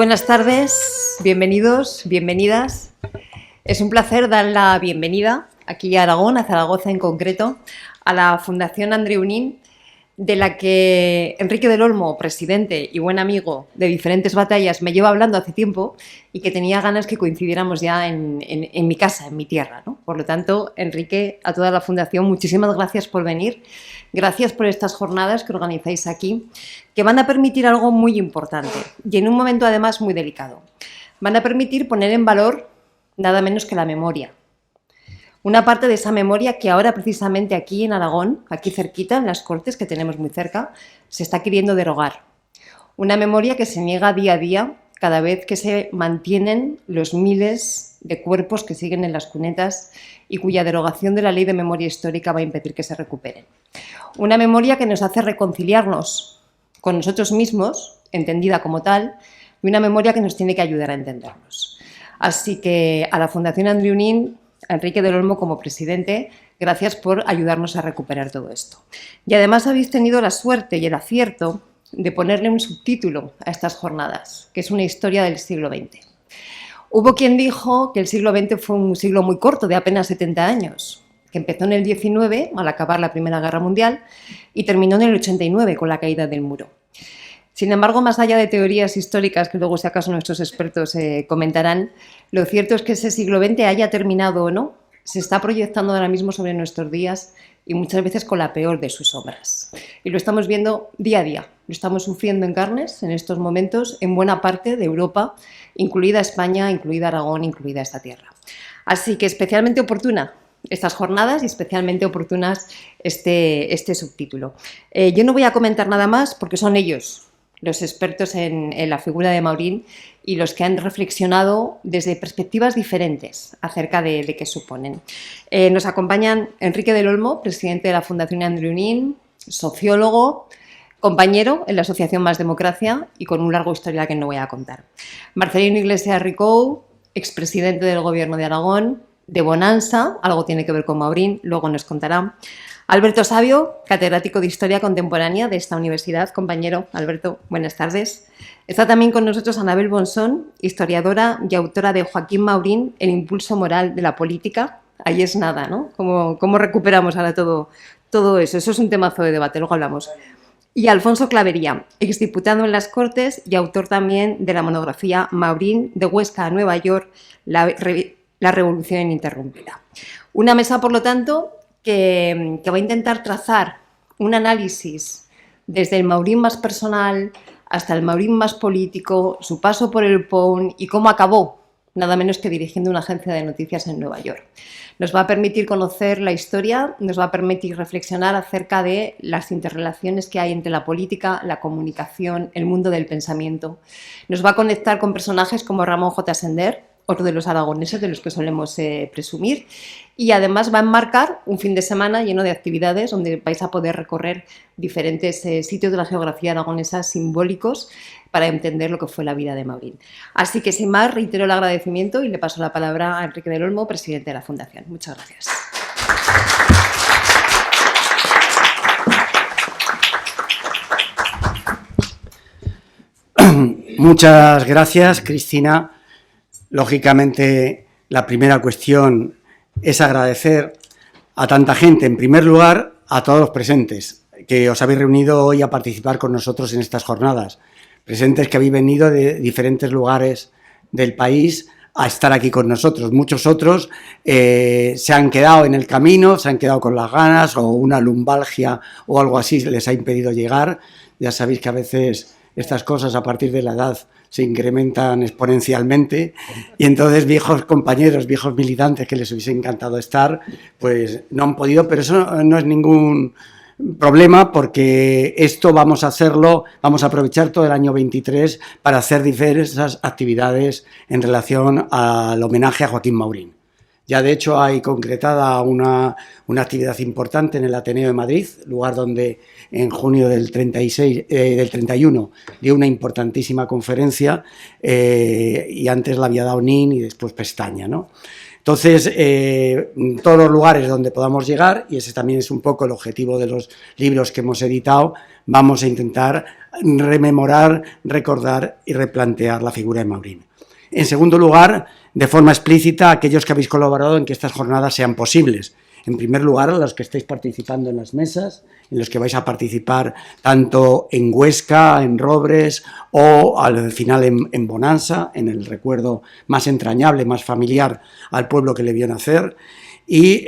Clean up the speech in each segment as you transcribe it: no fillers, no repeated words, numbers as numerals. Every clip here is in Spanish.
Muy buenas tardes, bienvenidos, bienvenidas. Es un placer dar la bienvenida aquí a Aragón, a Zaragoza en concreto, a la Fundación Andreu Nin, de la que Enrique del Olmo, presidente y buen amigo de diferentes batallas, me lleva hablando hace tiempo y que tenía ganas que coincidiéramos ya en mi casa, en mi tierra, ¿no? Por lo tanto, Enrique, a toda la Fundación, muchísimas gracias por venir. Gracias por estas jornadas que organizáis aquí, que van a permitir algo muy importante y en un momento además muy delicado. Van a permitir poner en valor nada menos que la memoria. Una parte de esa memoria que ahora precisamente aquí en Aragón, aquí cerquita, en las Cortes, que tenemos muy cerca, se está queriendo derogar. Una memoria que se niega día a día cada vez que se mantienen los miles de cuerpos que siguen en las cunetas y cuya derogación de la Ley de Memoria Histórica va a impedir que se recuperen. Una memoria que nos hace reconciliarnos con nosotros mismos, entendida como tal, y una memoria que nos tiene que ayudar a entendernos. Así que a la Fundación Andreu Nin, a Enrique del Olmo como presidente, gracias por ayudarnos a recuperar todo esto. Y además habéis tenido la suerte y el acierto de ponerle un subtítulo a estas jornadas, que es una historia del siglo XX. Hubo quien dijo que el siglo XX fue un siglo muy corto, de apenas 70 años, que empezó en el 19, al acabar la Primera Guerra Mundial, y terminó en el 89, con la caída del muro. Sin embargo, más allá de teorías históricas que luego, si acaso, nuestros expertos comentarán, lo cierto es que ese siglo XX haya terminado o no, se está proyectando ahora mismo sobre nuestros días y muchas veces con la peor de sus sombras. Y lo estamos viendo día a día, lo estamos sufriendo en carnes en estos momentos en buena parte de Europa, incluida España, incluida Aragón, incluida esta tierra. Así que especialmente oportuna estas jornadas y especialmente oportunas este subtítulo. Yo no voy a comentar nada más porque son ellos los expertos en la figura de Maurín y los que han reflexionado desde perspectivas diferentes acerca de qué suponen. Nos acompañan Enrique del Olmo, presidente de la Fundación Andreu Nin, sociólogo, compañero en la Asociación Más Democracia y con un largo historial que no voy a contar. Marcelino Iglesias Ricou, expresidente del Gobierno de Aragón, de Bonansa, algo tiene que ver con Maurín, luego nos contará. Alberto Sabio, catedrático de Historia Contemporánea de esta universidad. Compañero, Alberto, buenas tardes. Está también con nosotros Anabel Bonsón, historiadora y autora de Joaquín Maurín, El impulso moral de la política. Ahí es nada, ¿no? ¿Cómo recuperamos ahora todo eso? Eso es un temazo de debate, luego hablamos. Y Alfonso Clavería, exdiputado en las Cortes y autor también de la monografía Maurín, de Huesca a Nueva York, la revolución ininterrumpida. Una mesa, por lo tanto, que va a intentar trazar un análisis desde el Maurín más personal hasta el Maurín más político, su paso por el POUN y cómo acabó, nada menos que dirigiendo una agencia de noticias en Nueva York. Nos va a permitir conocer la historia, nos va a permitir reflexionar acerca de las interrelaciones que hay entre la política, la comunicación, el mundo del pensamiento. Nos va a conectar con personajes como Ramón J. Sender, otro de los aragoneses de los que solemos presumir, y además va a enmarcar un fin de semana lleno de actividades donde vais a poder recorrer diferentes sitios de la geografía aragonesa simbólicos para entender lo que fue la vida de Maurín. Así que sin más, reitero el agradecimiento y le paso la palabra a Enrique del Olmo, presidente de la Fundación. Muchas gracias. Muchas gracias, Cristina. Lógicamente, la primera cuestión es agradecer a tanta gente, en primer lugar, a todos los presentes, que os habéis reunido hoy a participar con nosotros en estas jornadas. Presentes que habéis venido de diferentes lugares del país a estar aquí con nosotros. Muchos otros se han quedado en el camino, se han quedado con las ganas o una lumbalgia o algo así les ha impedido llegar. Ya sabéis que a veces estas cosas a partir de la edad se incrementan exponencialmente y entonces viejos compañeros, viejos militantes que les hubiese encantado estar, pues no han podido, pero eso no es ningún problema porque esto vamos a hacerlo, vamos a aprovechar todo el año 23 para hacer diversas actividades en relación al homenaje a Joaquín Maurín. Ya de hecho hay concretada una actividad importante en el Ateneo de Madrid, lugar donde en junio del 31 dio una importantísima conferencia y antes la había dado Nin y después Pestaña, ¿no? Entonces, todos los lugares donde podamos llegar, y ese también es un poco el objetivo de los libros que hemos editado, vamos a intentar rememorar, recordar y replantear la figura de Maurín. En segundo lugar, de forma explícita, aquellos que habéis colaborado en que estas jornadas sean posibles. En primer lugar, a los que estáis participando en las mesas, en los que vais a participar tanto en Huesca, en Robres o al final en Bonanza, en el recuerdo más entrañable, más familiar al pueblo que le vio nacer, y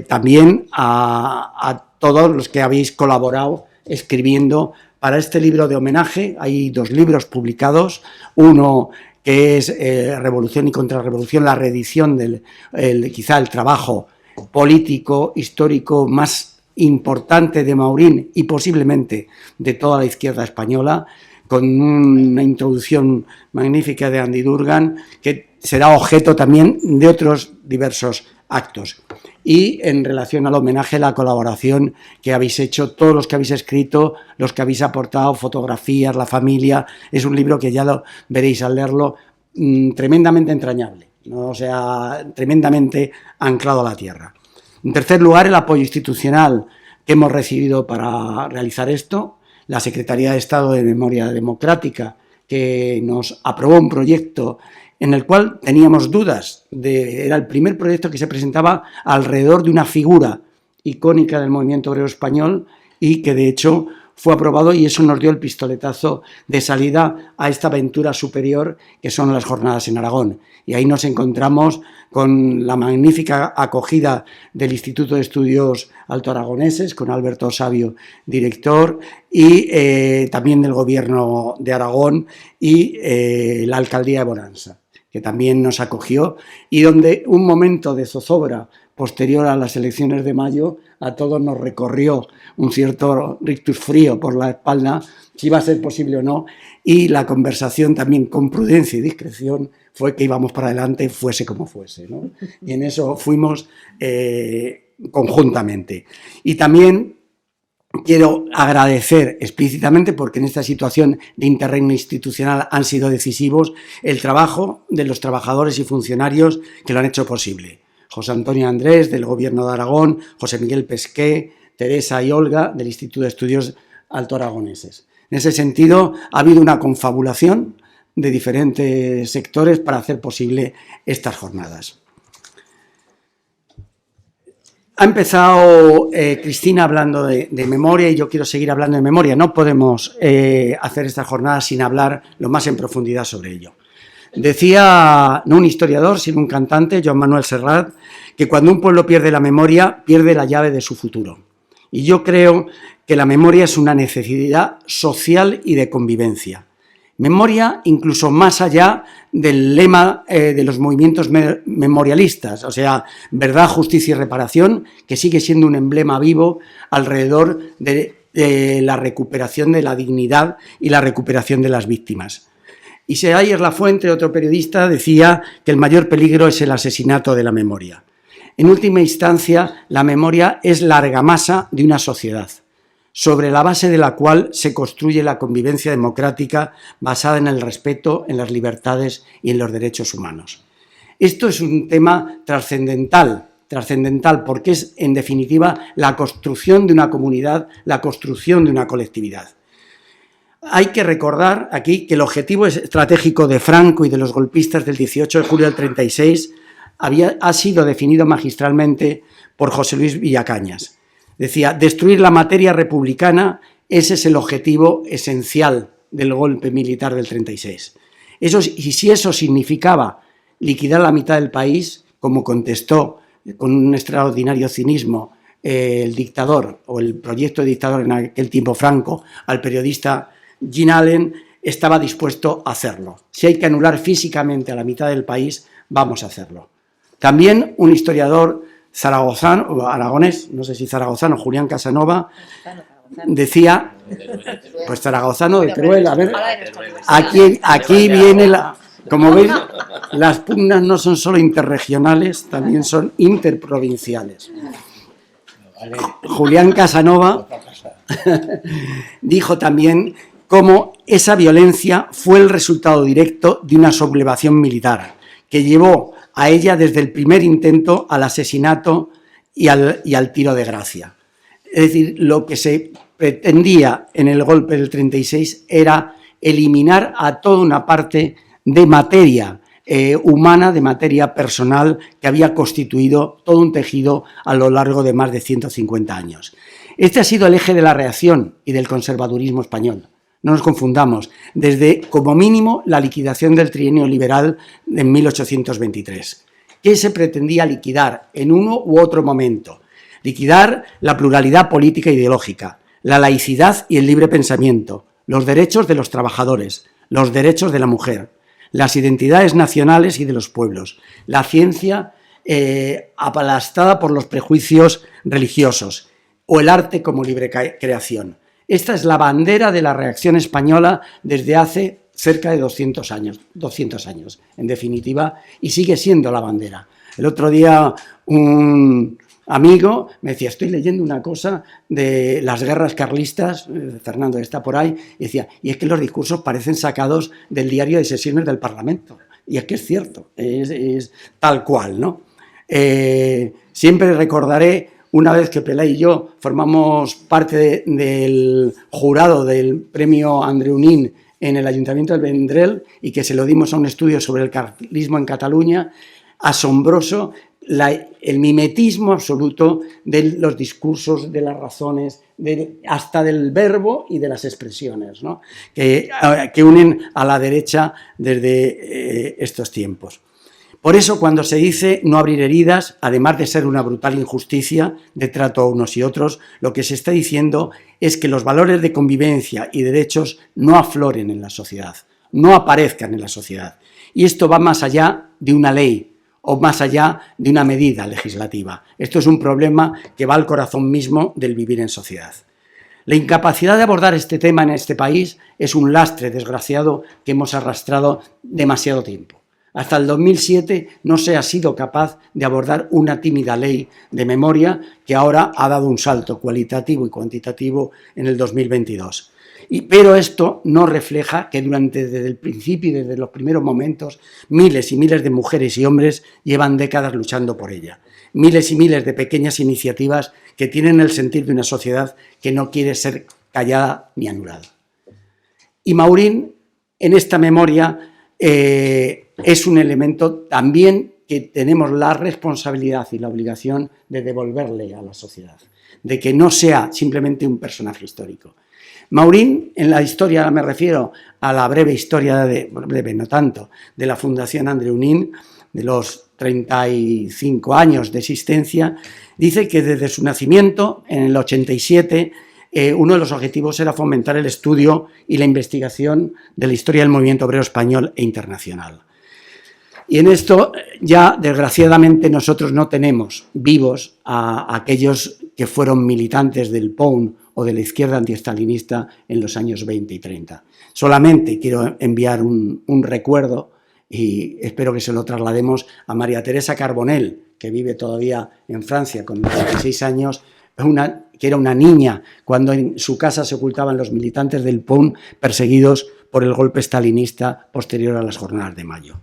también a todos los que habéis colaborado escribiendo para este libro de homenaje. Hay 2 libros publicados, uno que es Revolución y Contrarrevolución, la reedición quizá el trabajo político, histórico más importante de Maurín y posiblemente de toda la izquierda española, con una introducción magnífica de Andy Durgan, que será objeto también de otros diversos actos. Y en relación al homenaje, la colaboración que habéis hecho, todos los que habéis escrito, los que habéis aportado, fotografías, la familia, es un libro que ya lo veréis al leerlo, tremendamente entrañable, ¿no? O sea, tremendamente anclado a la tierra. En tercer lugar, el apoyo institucional que hemos recibido para realizar esto, la Secretaría de Estado de Memoria Democrática, que nos aprobó un proyecto en el cual teníamos dudas, era el primer proyecto que se presentaba alrededor de una figura icónica del movimiento obrero español y que de hecho fue aprobado, y eso nos dio el pistoletazo de salida a esta aventura superior que son las jornadas en Aragón. Y ahí nos encontramos con la magnífica acogida del Instituto de Estudios Alto Aragoneses, con Alberto Sabio, director, y también del Gobierno de Aragón y la Alcaldía de Bonanza, que también nos acogió, y donde un momento de zozobra posterior a las elecciones de mayo a todos nos recorrió un cierto rictus frío por la espalda, si iba a ser posible o no, y la conversación también con prudencia y discreción fue que íbamos para adelante, fuese como fuese, ¿no? Y en eso fuimos conjuntamente. Y también quiero agradecer explícitamente, porque en esta situación de interregno institucional han sido decisivos, el trabajo de los trabajadores y funcionarios que lo han hecho posible. José Antonio Andrés, del Gobierno de Aragón, José Miguel Pesqué, Teresa y Olga, del Instituto de Estudios Alto Aragoneses. En ese sentido, ha habido una confabulación de diferentes sectores para hacer posible estas jornadas. Ha empezado Cristina hablando de memoria y yo quiero seguir hablando de memoria. No podemos hacer estas jornadas sin hablar lo más en profundidad sobre ello. Decía, no un historiador, sino un cantante, Joan Manuel Serrat, que cuando un pueblo pierde la memoria, pierde la llave de su futuro. Y yo creo que la memoria es una necesidad social y de convivencia. Memoria incluso más allá del lema de los movimientos memorialistas, o sea, verdad, justicia y reparación, que sigue siendo un emblema vivo alrededor de la recuperación de la dignidad y la recuperación de las víctimas. Y Seayer Lafuente, otro periodista, decía que el mayor peligro es el asesinato de la memoria. En última instancia, la memoria es la argamasa de una sociedad, sobre la base de la cual se construye la convivencia democrática basada en el respeto, en las libertades y en los derechos humanos. Esto es un tema trascendental porque es, en definitiva, la construcción de una comunidad, la construcción de una colectividad. Hay que recordar aquí que el objetivo estratégico de Franco y de los golpistas del 18 de julio del 36 ha sido definido magistralmente por José Luis Villacañas. Decía, destruir la materia republicana, ese es el objetivo esencial del golpe militar del 36. Y si eso significaba liquidar la mitad del país, como contestó con un extraordinario cinismo el dictador o el proyecto de dictador en aquel tiempo Franco al periodista Jean Allen, estaba dispuesto a hacerlo. Si hay que anular físicamente a la mitad del país, vamos a hacerlo. También un historiador zaragozano, o aragonés, no sé si zaragozano, Julián Casanova, decía, pues zaragozano de Teruel, a ver, aquí viene la... Como veis, las pugnas no son solo interregionales, también son interprovinciales. Julián Casanova dijo también cómo esa violencia fue el resultado directo de una sublevación militar que llevó a ella desde el primer intento al asesinato y al tiro de gracia. Es decir, lo que se pretendía en el golpe del 36 era eliminar a toda una parte de materia humana, de materia personal, que había constituido todo un tejido a lo largo de más de 150 años. Este ha sido el eje de la reacción y del conservadurismo español. No nos confundamos, desde, como mínimo, la liquidación del trienio liberal en 1823. ¿Qué se pretendía liquidar en uno u otro momento? Liquidar la pluralidad política e ideológica, la laicidad y el libre pensamiento, los derechos de los trabajadores, los derechos de la mujer, las identidades nacionales y de los pueblos, la ciencia aplastada por los prejuicios religiosos o el arte como libre creación. Esta es la bandera de la reacción española desde hace cerca de 200 años, en definitiva, y sigue siendo la bandera. El otro día un amigo me decía, estoy leyendo una cosa de las guerras carlistas, Fernando está por ahí, y decía, y es que los discursos parecen sacados del diario de sesiones del Parlamento. Y es que es cierto, es tal cual, ¿no? Siempre recordaré una vez que Pelay y yo formamos parte del jurado del premio Andreu Nin en el Ayuntamiento del Vendrell y que se lo dimos a un estudio sobre el carlismo en Cataluña, asombroso el mimetismo absoluto de los discursos, de las razones, hasta del verbo y de las expresiones, ¿no? que unen a la derecha desde estos tiempos. Por eso, cuando se dice no abrir heridas, además de ser una brutal injusticia de trato a unos y otros, lo que se está diciendo es que los valores de convivencia y derechos no afloren en la sociedad, no aparezcan en la sociedad. Y esto va más allá de una ley o más allá de una medida legislativa. Esto es un problema que va al corazón mismo del vivir en sociedad. La incapacidad de abordar este tema en este país es un lastre desgraciado que hemos arrastrado demasiado tiempo. Hasta el 2007 no se ha sido capaz de abordar una tímida ley de memoria que ahora ha dado un salto cualitativo y cuantitativo en el 2022. Pero esto no refleja que desde el principio y desde los primeros momentos miles y miles de mujeres y hombres llevan décadas luchando por ella. Miles y miles de pequeñas iniciativas que tienen el sentir de una sociedad que no quiere ser callada ni anulada. Y Maurín, en esta memoria, es un elemento también que tenemos la responsabilidad y la obligación de devolverle a la sociedad, de que no sea simplemente un personaje histórico. Maurín, en la historia, me refiero a la breve historia, breve no tanto, de la Fundación Andreu Nin, de los 35 años de existencia, dice que desde su nacimiento, en el 87, uno de los objetivos era fomentar el estudio y la investigación de la historia del movimiento obrero español e internacional. Y en esto ya, desgraciadamente, nosotros no tenemos vivos a aquellos que fueron militantes del POUN o de la izquierda antiestalinista en los años 20 y 30. Solamente quiero enviar un recuerdo y espero que se lo traslademos a María Teresa Carbonell, que vive todavía en Francia con 16 años, que era una niña cuando en su casa se ocultaban los militantes del POUN perseguidos por el golpe stalinista posterior a las jornadas de mayo.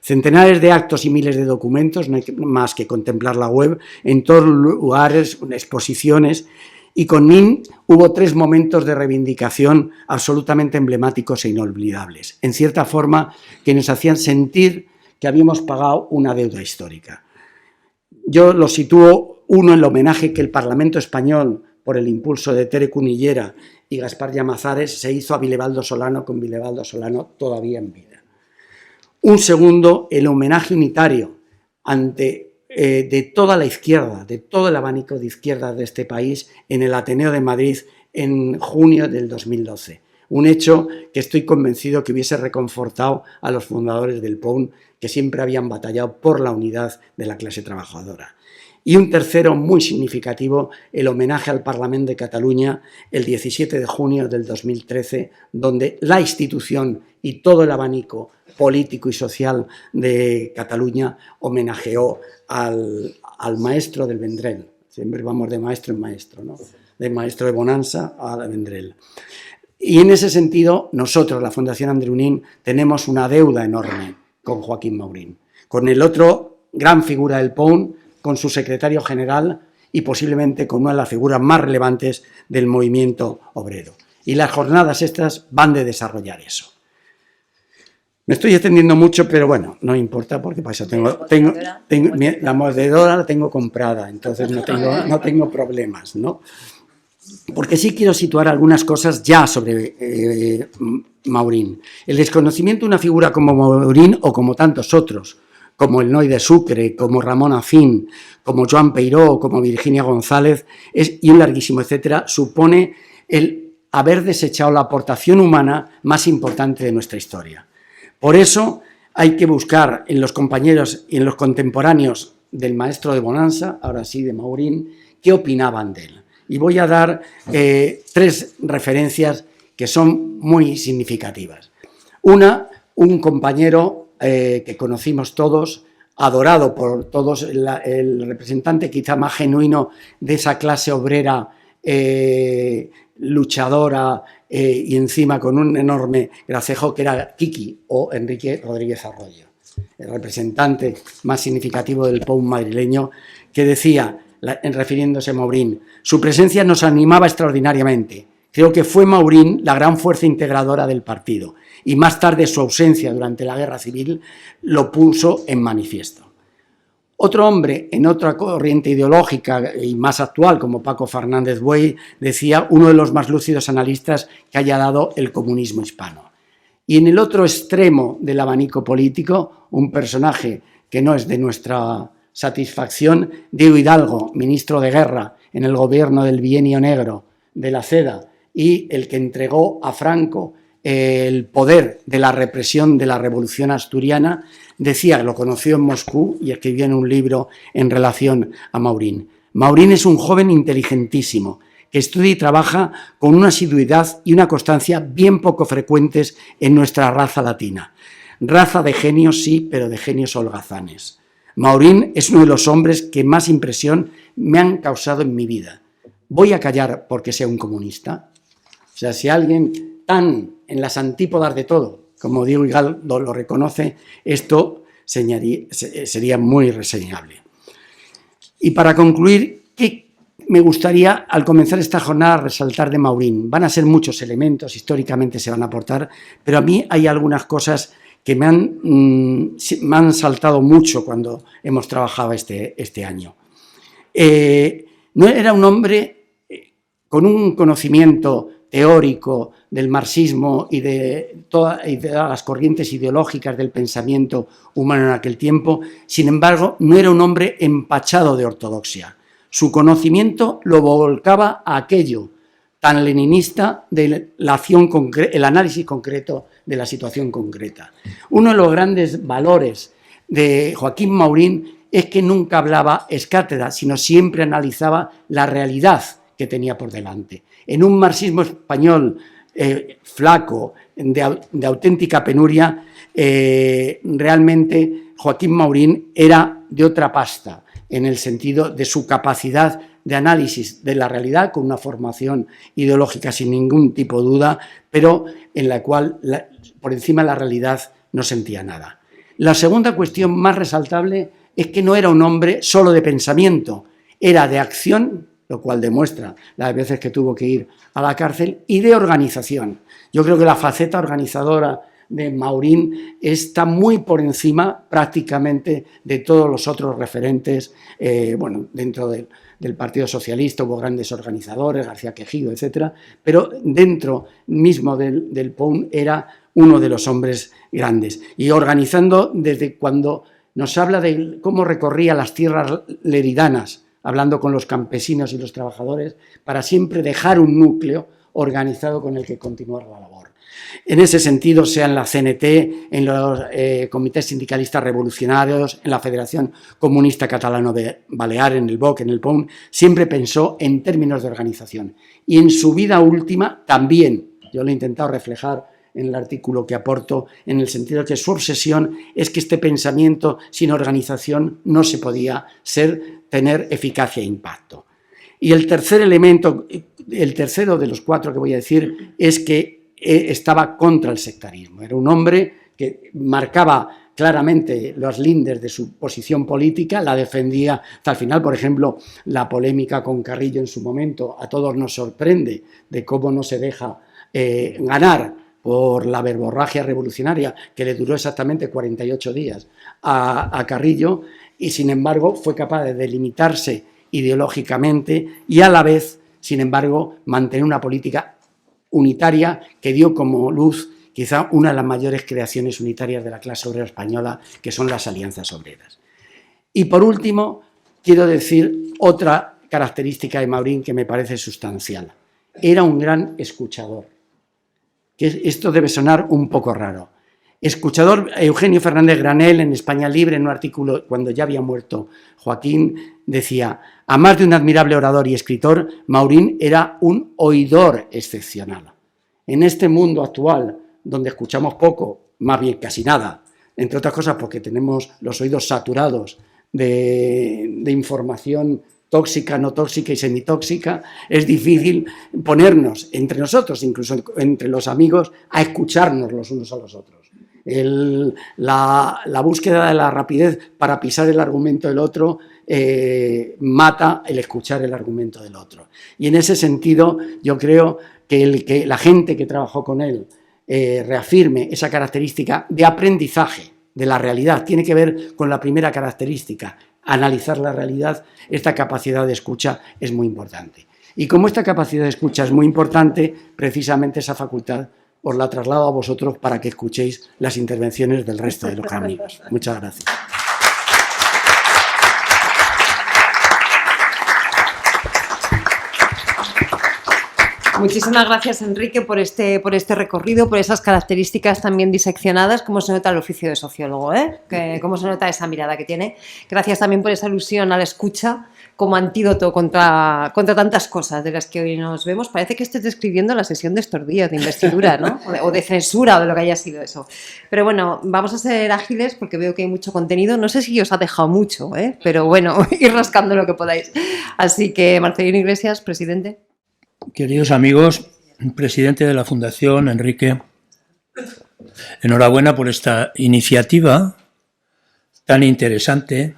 Centenares de actos y miles de documentos, no hay más que contemplar la web, en todos los lugares, exposiciones, y con Nin hubo 3 momentos de reivindicación absolutamente emblemáticos e inolvidables, en cierta forma que nos hacían sentir que habíamos pagado una deuda histórica. Yo lo sitúo, uno, en el homenaje que el Parlamento español, por el impulso de Tere Cunillera y Gaspar Llamazares, se hizo a Vilebaldo Solano, con Vilebaldo Solano todavía en vida. Un segundo, el homenaje unitario de toda la izquierda, de todo el abanico de izquierda de este país en el Ateneo de Madrid en junio del 2012. Un hecho que estoy convencido que hubiese reconfortado a los fundadores del POUN, que siempre habían batallado por la unidad de la clase trabajadora. Y un tercero, muy significativo, el homenaje al Parlamento de Cataluña el 17 de junio del 2013, donde la institución y todo el abanico político y social de Cataluña homenajeó al maestro del Vendrell. Siempre vamos de maestro en maestro, ¿no? De maestro de Bonanza a Vendrell. Y en ese sentido, nosotros, la Fundación Andreu Nin, tenemos una deuda enorme con Joaquín Maurín, con el otro gran figura del POUN, con su secretario general y posiblemente con una de las figuras más relevantes del movimiento obrero. Y las jornadas estas van de desarrollar eso. Me estoy extendiendo mucho, pero bueno, no importa porque para eso la mordedora la tengo comprada, entonces no tengo problemas, ¿no? Porque sí quiero situar algunas cosas ya sobre Maurín. El desconocimiento de una figura como Maurín o como tantos otros, como el Noy de Sucre, como Ramón Afín, como Joan Peiró, como Virginia González, y un larguísimo etcétera, supone el haber desechado la aportación humana más importante de nuestra historia. Por eso hay que buscar en los compañeros y en los contemporáneos del maestro de Bonanza, ahora sí de Maurín, qué opinaban de él. Y voy a dar 3 referencias que son muy significativas. Un compañero que conocimos todos, adorado por todos, el representante quizá más genuino de esa clase obrera luchadora y encima con un enorme gracejo, que era Kiki o Enrique Rodríguez Arroyo, el representante más significativo del POUM madrileño, que decía, refiriéndose a Maurín, su presencia nos animaba extraordinariamente. Creo que fue Maurín la gran fuerza integradora del partido y más tarde su ausencia durante la Guerra Civil lo puso en manifiesto. Otro hombre en otra corriente ideológica y más actual, como Paco Fernández Buey, decía uno de los más lúcidos analistas que haya dado el comunismo hispano. Y en el otro extremo del abanico político, un personaje que no es de nuestra satisfacción, Diego Hidalgo, ministro de Guerra en el gobierno del Bienio Negro de la Ceda y el que entregó a Franco el poder de la represión de la Revolución Asturiana, decía, lo conoció en Moscú y escribió en un libro en relación a Maurín. Maurín es un joven inteligentísimo que estudia y trabaja con una asiduidad y una constancia bien poco frecuentes en nuestra raza latina. Raza de genios, sí, pero de genios holgazanes. Maurín es uno de los hombres que más impresión me han causado en mi vida. ¿Voy a callar porque sea un comunista? O sea, si alguien tan en las antípodas de todo, como Diego Hidalgo lo reconoce, esto sería muy reseñable. Y para concluir, ¿qué me gustaría al comenzar esta jornada resaltar de Maurín? Van a ser muchos elementos, históricamente se van a aportar, pero a mí hay algunas cosas que me han saltado mucho cuando hemos trabajado este año. No era un hombre con un conocimiento teórico del marxismo y de todas las corrientes ideológicas del pensamiento humano en aquel tiempo, sin embargo, no era un hombre empachado de ortodoxia. Su conocimiento lo volcaba a aquello tan leninista de la acción el análisis concreto de la situación concreta. Uno de los grandes valores de Joaquín Maurín es que nunca hablaba ex cátedra, sino siempre analizaba la realidad que tenía por delante. En un marxismo español flaco, de auténtica penuria, realmente Joaquín Maurín era de otra pasta, en el sentido de su capacidad de análisis de la realidad, con una formación ideológica sin ningún tipo de duda, pero en la cual por encima de la realidad no sentía nada. La segunda cuestión más resaltable es que no era un hombre solo de pensamiento, era de acción, lo cual demuestra las veces que tuvo que ir a la cárcel, y de organización. Yo creo que la faceta organizadora de Maurín está muy por encima prácticamente de todos los otros referentes. Dentro del Partido Socialista hubo grandes organizadores, García Quejido, etcétera, pero dentro mismo del POUM era uno de los hombres grandes. Y organizando desde cuando nos habla de cómo recorría las tierras leridanas, hablando con los campesinos y los trabajadores, para siempre dejar un núcleo organizado con el que continuar la labor. En ese sentido, sea en la CNT, en los comités sindicalistas revolucionarios, en la Federación Comunista Catalano-Balear, en el BOC, en el POUM, siempre pensó en términos de organización. Y en su vida última también, yo lo he intentado reflejar en el artículo que aporto, en el sentido de que su obsesión es que este pensamiento sin organización no se podía tener eficacia e impacto. Y el tercer elemento, el tercero de los 4 que voy a decir, es que estaba contra el sectarismo. Era un hombre que marcaba claramente los lindes de su posición política, la defendía hasta el final. Por ejemplo, la polémica con Carrillo en su momento a todos nos sorprende de cómo no se deja ganar por la verborragia revolucionaria que le duró exactamente 48 días a Carrillo, y sin embargo fue capaz de delimitarse ideológicamente y a la vez, sin embargo, mantener una política unitaria que dio como luz quizá una de las mayores creaciones unitarias de la clase obrera española, que son las alianzas obreras. Y por último, quiero decir otra característica de Maurín que me parece sustancial. Era un gran escuchador. Que esto debe sonar un poco raro. Escuchador, Eugenio Fernández Granell, en España Libre, en un artículo cuando ya había muerto Joaquín, decía: a más de un admirable orador y escritor, Maurín era un oidor excepcional. En este mundo actual, donde escuchamos poco, más bien casi nada, entre otras cosas porque tenemos los oídos saturados de información tóxica, no tóxica y semitóxica, es difícil ponernos entre nosotros, incluso entre los amigos, a escucharnos los unos a los otros. La búsqueda de la rapidez para pisar el argumento del otro mata el escuchar el argumento del otro. Y en ese sentido yo creo que la gente que trabajó con él reafirme esa característica de aprendizaje de la realidad. Tiene que ver con la primera característica, analizar la realidad. Esta capacidad de escucha es muy importante. Y como esta capacidad de escucha es muy importante, precisamente esa facultad os la traslado a vosotros para que escuchéis las intervenciones del resto de los amigos. Muchas gracias. Muchísimas gracias, Enrique, por este recorrido, por esas características también diseccionadas, cómo se nota el oficio de sociólogo, cómo se nota esa mirada que tiene. Gracias también por esa alusión a la escucha como antídoto contra tantas cosas de las que hoy nos vemos. Parece que estés describiendo la sesión de estos días de investidura, ¿no? O de censura, o de lo que haya sido eso. Pero bueno, vamos a ser ágiles porque veo que hay mucho contenido. No sé si os ha dejado mucho, pero bueno, ir rascando lo que podáis. Así que, Marcelino Iglesias, presidente. Queridos amigos, presidente de la Fundación, Enrique, enhorabuena por esta iniciativa tan interesante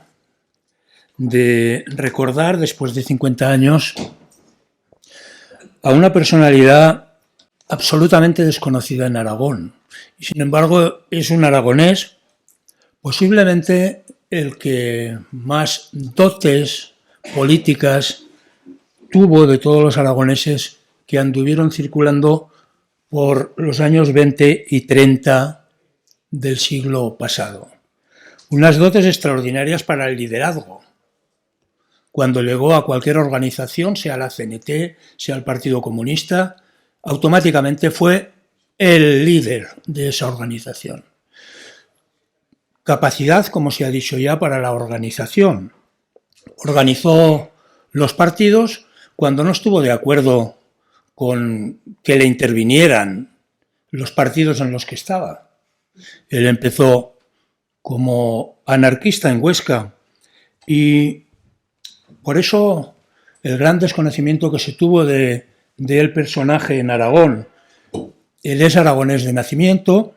de recordar, después de 50 años, a una personalidad absolutamente desconocida en Aragón. Y sin embargo, es un aragonés, posiblemente el que más dotes políticas tuvo de todos los aragoneses que anduvieron circulando por los años 20 y 30 del siglo pasado. Unas dotes extraordinarias para el liderazgo. Cuando llegó a cualquier organización, sea la CNT, sea el Partido Comunista, automáticamente fue el líder de esa organización. Capacidad, como se ha dicho ya, para la organización. Organizó los partidos cuando no estuvo de acuerdo con que le intervinieran los partidos en los que estaba. Él empezó como anarquista en Huesca y por eso el gran desconocimiento que se tuvo del personaje en Aragón. Él es aragonés de nacimiento,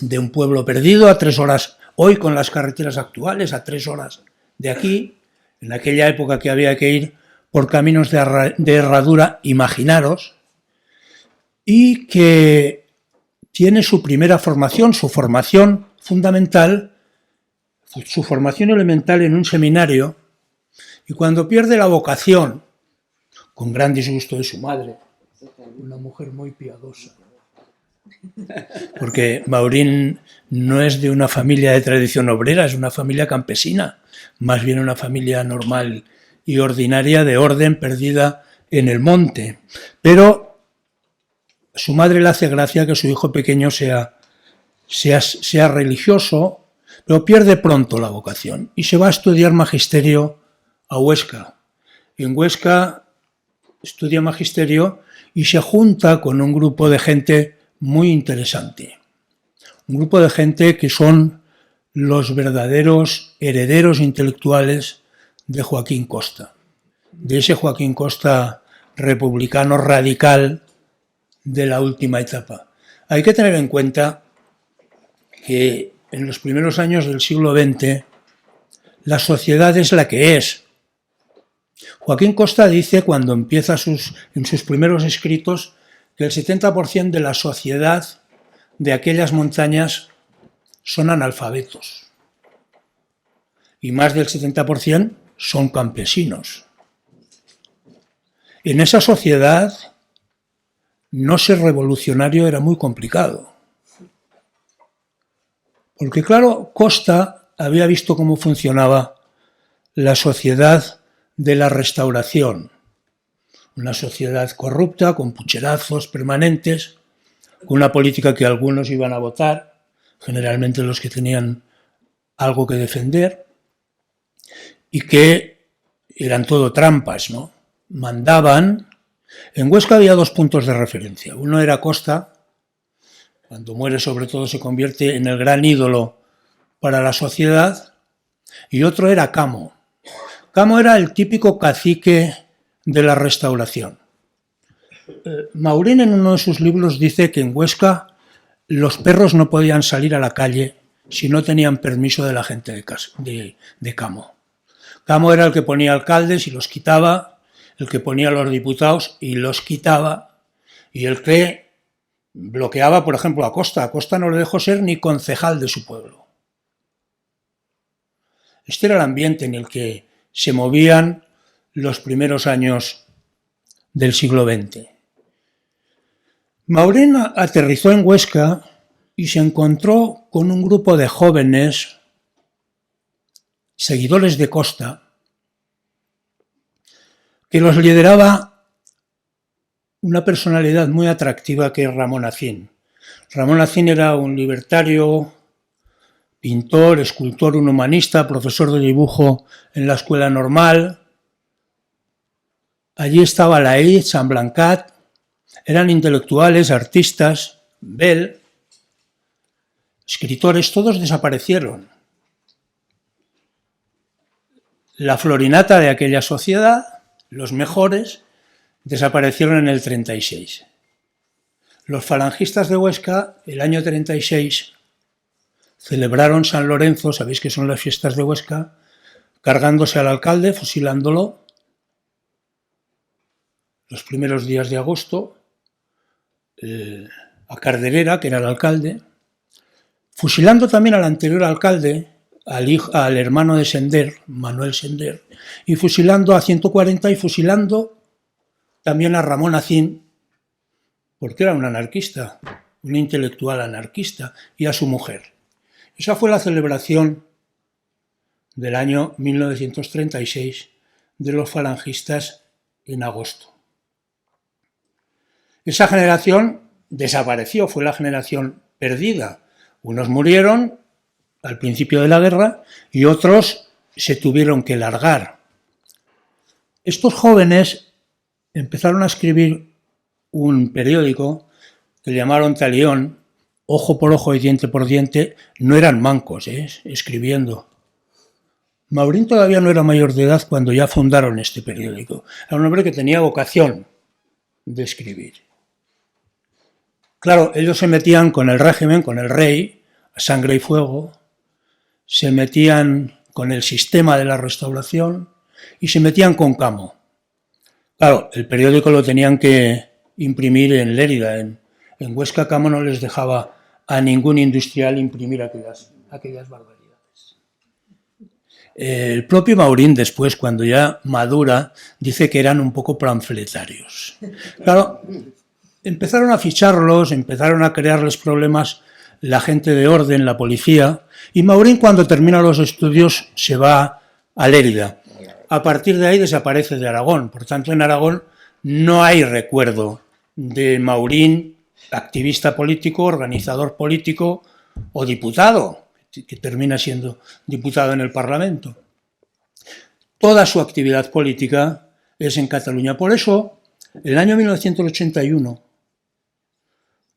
de un pueblo perdido a 3 horas, hoy con las carreteras actuales, a 3 horas de aquí, en aquella época que había que ir por caminos de herradura, imaginaros, y que tiene su primera formación, su formación fundamental, su formación elemental en un seminario, y cuando pierde la vocación, con gran disgusto de su madre, una mujer muy piadosa, porque Maurín no es de una familia de tradición obrera, es una familia campesina, más bien una familia normal y ordinaria de orden perdida en el monte. Pero su madre le hace gracia que su hijo pequeño sea religioso, pero pierde pronto la vocación y se va a estudiar magisterio a Huesca. En Huesca estudia magisterio y se junta con un grupo de gente muy interesante. Un grupo de gente que son los verdaderos herederos intelectuales de Joaquín Costa, de ese Joaquín Costa republicano radical de la última etapa. Hay que tener en cuenta que en los primeros años del siglo XX, la sociedad es la que es. Joaquín Costa dice, cuando empieza en sus primeros escritos, que el 70% de la sociedad de aquellas montañas son analfabetos. Y más del 70% son campesinos. En esa sociedad, no ser revolucionario era muy complicado. Porque claro, Costa había visto cómo funcionaba la sociedad de la Restauración. Una sociedad corrupta, con pucherazos permanentes, con una política que algunos iban a votar, generalmente los que tenían algo que defender, y que eran todo trampas, ¿no? Mandaban. En Huesca había dos puntos de referencia. Uno era Costa, cuando muere sobre todo se convierte en el gran ídolo para la sociedad, y otro era Camo. Camo era el típico cacique de la Restauración. Maurín en uno de sus libros dice que en Huesca los perros no podían salir a la calle si no tenían permiso de la gente de Camo. Camo era el que ponía alcaldes y los quitaba, el que ponía a los diputados y los quitaba, y el que bloqueaba, por ejemplo, a Costa. A Costa no le dejó ser ni concejal de su pueblo. Este era el ambiente en el que se movían los primeros años del siglo XX. Maurín aterrizó en Huesca y se encontró con un grupo de jóvenes seguidores de Costa que los lideraba una personalidad muy atractiva que es Ramón Acín. Ramón Acín era un libertario, pintor, escultor, un humanista, profesor de dibujo en la escuela normal. Allí estaba Laït, Sant Blancat, eran intelectuales, artistas, Bell, escritores, todos desaparecieron. La florinata de aquella sociedad, los mejores, desaparecieron en el 36. Los falangistas de Huesca, el año 36, celebraron San Lorenzo, sabéis que son las fiestas de Huesca, cargándose al alcalde, fusilándolo, los primeros días de agosto, a Carderera, que era el alcalde, fusilando también al anterior alcalde, al hermano de Sender, Manuel Sender, y fusilando a 140 y fusilando también a Ramón Acín, porque era un anarquista, un intelectual anarquista, y a su mujer. Esa fue la celebración del año 1936 de los falangistas en agosto. Esa generación desapareció, fue la generación perdida. Unos murieron al principio de la guerra y otros se tuvieron que largar. Estos jóvenes empezaron a escribir un periódico que llamaron Talión, ojo por ojo y diente por diente. No eran mancos, escribiendo. Maurín todavía no era mayor de edad cuando ya fundaron este periódico. Era un hombre que tenía vocación de escribir. Claro, ellos se metían con el régimen, con el rey, a sangre y fuego, se metían con el sistema de la Restauración y se metían con Camo. Claro, el periódico lo tenían que imprimir en Lérida. En Huesca, Camo no les dejaba a ningún industrial imprimir aquellas barbaridades. El propio Maurín después, cuando ya madura, dice que eran un poco panfletarios. Claro, empezaron a ficharlos, empezaron a crearles problemas la gente de orden, la policía, y Maurín, cuando termina los estudios, se va a Lérida. A partir de ahí desaparece de Aragón. Por tanto, en Aragón no hay recuerdo de Maurín, activista político, organizador político o diputado, que termina siendo diputado en el Parlamento. Toda su actividad política es en Cataluña. Por eso, el año 1981,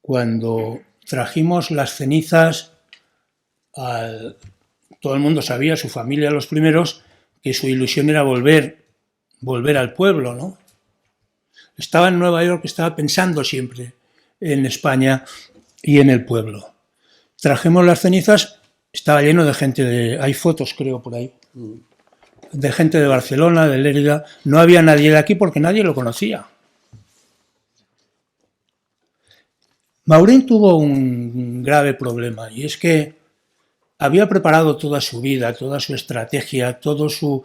cuando trajimos las cenizas, todo el mundo sabía, su familia los primeros, que su ilusión era volver al pueblo, ¿no? Estaba en Nueva York, estaba pensando siempre en España y en el pueblo. Trajimos las cenizas estaba lleno de gente, hay fotos creo por ahí, de gente de Barcelona, de Lérida. No había nadie de aquí porque nadie lo conocía. Maurín tuvo un grave problema, y es que había preparado toda su vida, toda su estrategia, toda su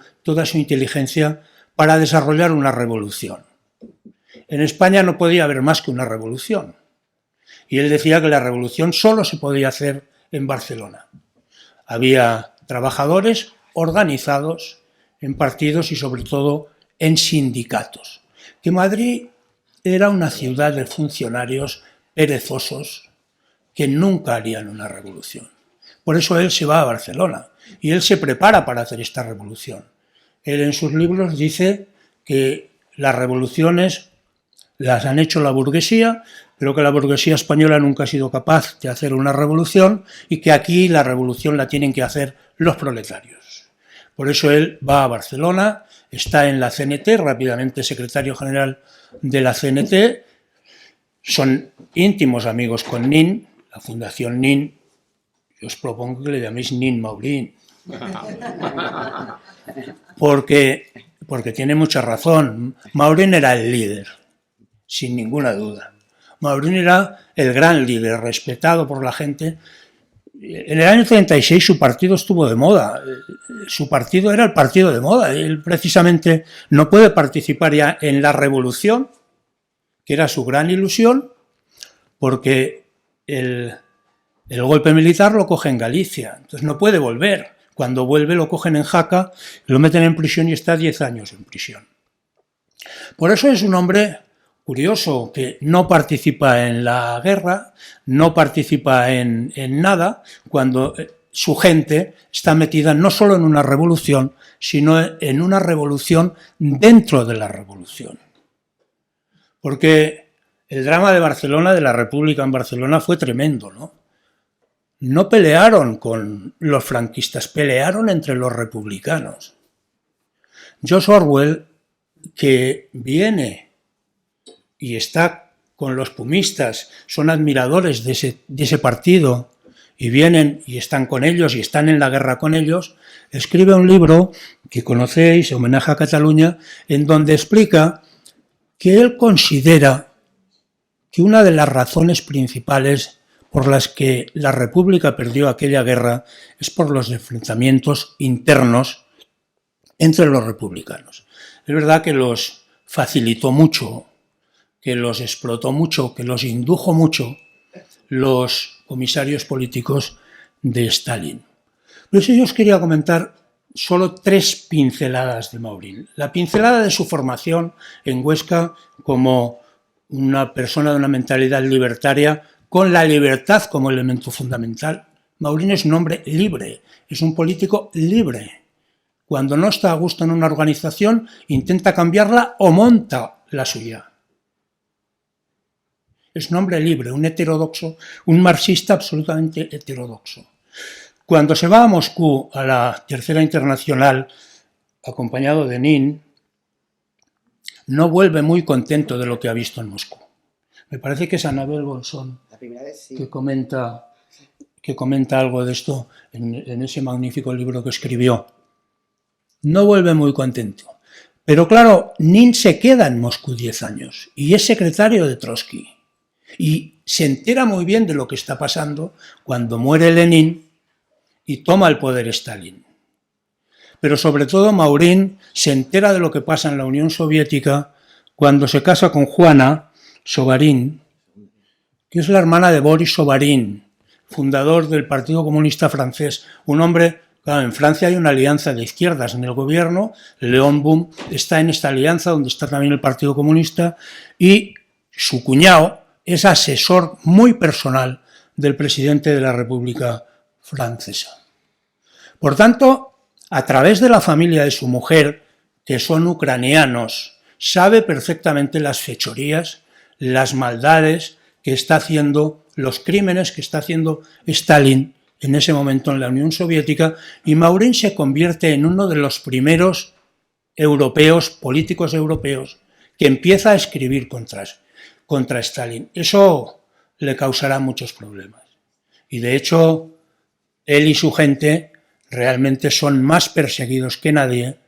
inteligencia para desarrollar una revolución. En España no podía haber más que una revolución. Y él decía que la revolución solo se podía hacer en Barcelona. Había trabajadores organizados en partidos y sobre todo en sindicatos. Que Madrid era una ciudad de funcionarios perezosos que nunca harían una revolución. Por eso él se va a Barcelona y él se prepara para hacer esta revolución. Él en sus libros dice que las revoluciones las han hecho la burguesía, pero que la burguesía española nunca ha sido capaz de hacer una revolución y que aquí la revolución la tienen que hacer los proletarios. Por eso él va a Barcelona, está en la CNT, rápidamente secretario general de la CNT, son íntimos amigos con Nin, la Fundación Nin. Yo os propongo que le llaméis Nin Maurín, porque tiene mucha razón. Maurín era el líder, sin ninguna duda. Maurín era el gran líder, respetado por la gente. En el año 36 su partido estuvo de moda. Su partido era el partido de moda. Él precisamente no puede participar ya en la revolución, que era su gran ilusión, porque el golpe militar lo coge en Galicia, entonces no puede volver. Cuando vuelve lo cogen en Jaca, lo meten en prisión y está 10 años en prisión. Por eso es un hombre curioso, que no participa en la guerra, no participa en nada, cuando su gente está metida no solo en una revolución, sino en una revolución dentro de la revolución. Porque el drama de Barcelona, de la República en Barcelona, fue tremendo, ¿no? No pelearon con los franquistas, pelearon entre los republicanos. George Orwell, que viene y está con los pumistas, son admiradores de ese partido, y vienen y están con ellos y están en la guerra con ellos, escribe un libro que conocéis, Homenaje a Cataluña, en donde explica que él considera que una de las razones principales por las que la República perdió aquella guerra es por los enfrentamientos internos entre los republicanos. Es verdad que los facilitó mucho, que los explotó mucho, que los indujo mucho los comisarios políticos de Stalin. Por eso yo os quería comentar solo 3 pinceladas de Maurín. La pincelada de su formación en Huesca como una persona de una mentalidad libertaria, con la libertad como elemento fundamental. Maurín es un hombre libre, es un político libre. Cuando no está a gusto en una organización, intenta cambiarla o monta la suya. Es un hombre libre, un heterodoxo, un marxista absolutamente heterodoxo. Cuando se va a Moscú, a la Tercera Internacional, acompañado de Nin, no vuelve muy contento de lo que ha visto en Moscú. Me parece que es Anabel Bolsón sí, que comenta algo de esto en ese magnífico libro que escribió. No vuelve muy contento. Pero claro, Nin se queda en Moscú 10 años y es secretario de Trotsky. Y se entera muy bien de lo que está pasando cuando muere Lenin y toma el poder Stalin. Pero sobre todo Maurín se entera de lo que pasa en la Unión Soviética cuando se casa con Juana Sovarín, que es la hermana de Boris Sovarín, fundador del Partido Comunista Francés. Un hombre, claro, en Francia hay una alianza de izquierdas en el gobierno, Léon Blum está en esta alianza donde está también el Partido Comunista, y su cuñado es asesor muy personal del presidente de la República Francesa. Por tanto, a través de la familia de su mujer, que son ucranianos, sabe perfectamente las fechorías, las maldades que está haciendo, los crímenes que está haciendo Stalin en ese momento en la Unión Soviética, y Maurín se convierte en uno de los primeros europeos, políticos europeos, que empieza a escribir contra Stalin. Eso le causará muchos problemas. Y de hecho, él y su gente realmente son más perseguidos que nadie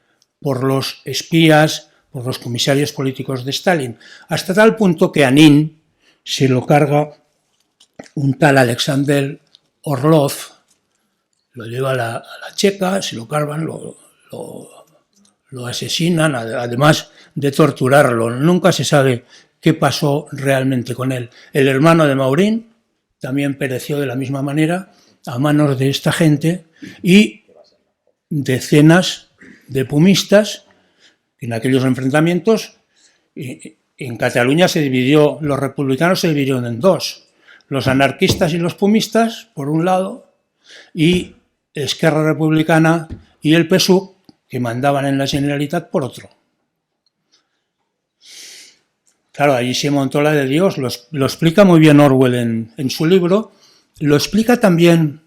por los espías, por los comisarios políticos de Stalin, hasta tal punto que a Nin se lo carga un tal Alexander Orlov, lo lleva a la Checa, se lo cargan, lo asesinan, además de torturarlo. Nunca se sabe qué pasó realmente con él. El hermano de Maurín también pereció de la misma manera a manos de esta gente, y decenas de pumistas en aquellos enfrentamientos. En Cataluña los republicanos se dividieron en dos: los anarquistas y los pumistas por un lado, y Esquerra Republicana y el PSUV, que mandaban en la Generalitat, por otro. Claro, allí se montó la de Dios. Lo explica muy bien Orwell en su libro. Lo explica también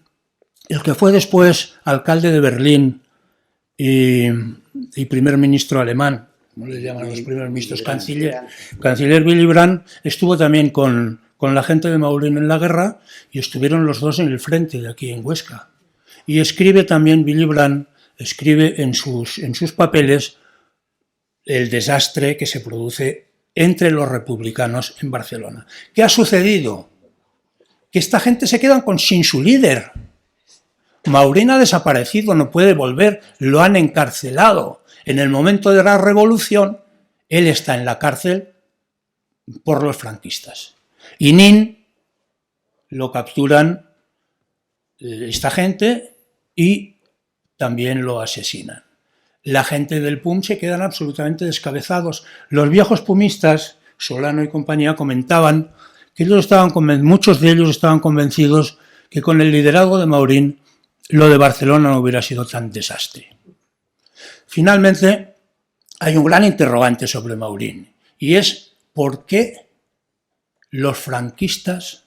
el que fue después alcalde de Berlín y primer ministro alemán, ¿cómo le llaman los primeros ministros? Canciller Willy Brandt. Estuvo también con la gente de Maurín en la guerra, y estuvieron los dos en el frente de aquí en Huesca. Y escribe también Willy Brandt, escribe en sus papeles el desastre que se produce entre los republicanos en Barcelona. ¿Qué ha sucedido? Que esta gente se quedan sin su líder. Maurín ha desaparecido, no puede volver, lo han encarcelado. En el momento de la revolución, él está en la cárcel por los franquistas. Y Nin lo capturan esta gente y también lo asesinan. La gente del PUM se quedan absolutamente descabezados. Los viejos pumistas, Solano y compañía, comentaban que muchos de ellos estaban convencidos que con el liderazgo de Maurín lo de Barcelona no hubiera sido tan desastre. Finalmente, hay un gran interrogante sobre Maurín, y es ¿por qué los franquistas,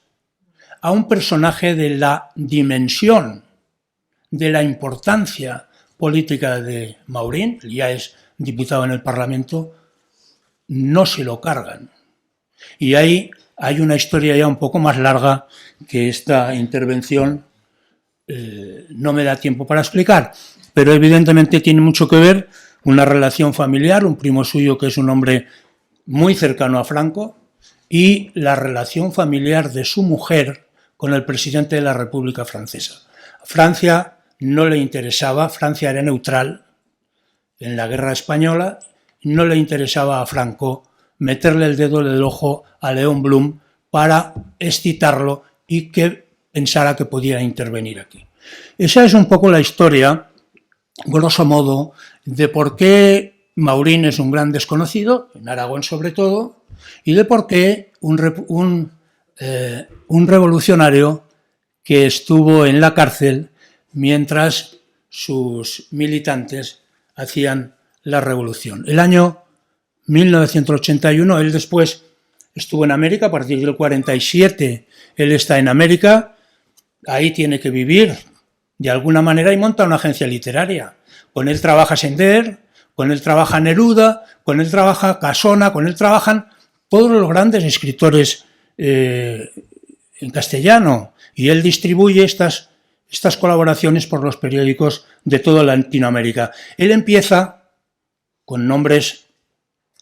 a un personaje de la dimensión, de la importancia política de Maurín, ya es diputado en el Parlamento, no se lo cargan? Y ahí hay una historia ya un poco más larga que esta intervención no me da tiempo para explicar, pero evidentemente tiene mucho que ver una relación familiar, un primo suyo que es un hombre muy cercano a Franco, y la relación familiar de su mujer con el presidente de la República Francesa. Francia no le interesaba, Francia era neutral en la guerra española, no le interesaba a Franco meterle el dedo en el ojo a Léon Blum para excitarlo y que pensara que podía intervenir aquí. Esa es un poco la historia, grosso modo, de por qué Maurín es un gran desconocido, en Aragón sobre todo, y de por qué un revolucionario que estuvo en la cárcel mientras sus militantes hacían la revolución. El año 1981, él después estuvo en América, a partir del 47 él está en América, ahí tiene que vivir de alguna manera y monta una agencia literaria. Con él trabaja Sender, con él trabaja Neruda, con él trabaja Casona, con él trabajan todos los grandes escritores en castellano, y él distribuye estas colaboraciones por los periódicos de toda Latinoamérica. Él empieza con nombres,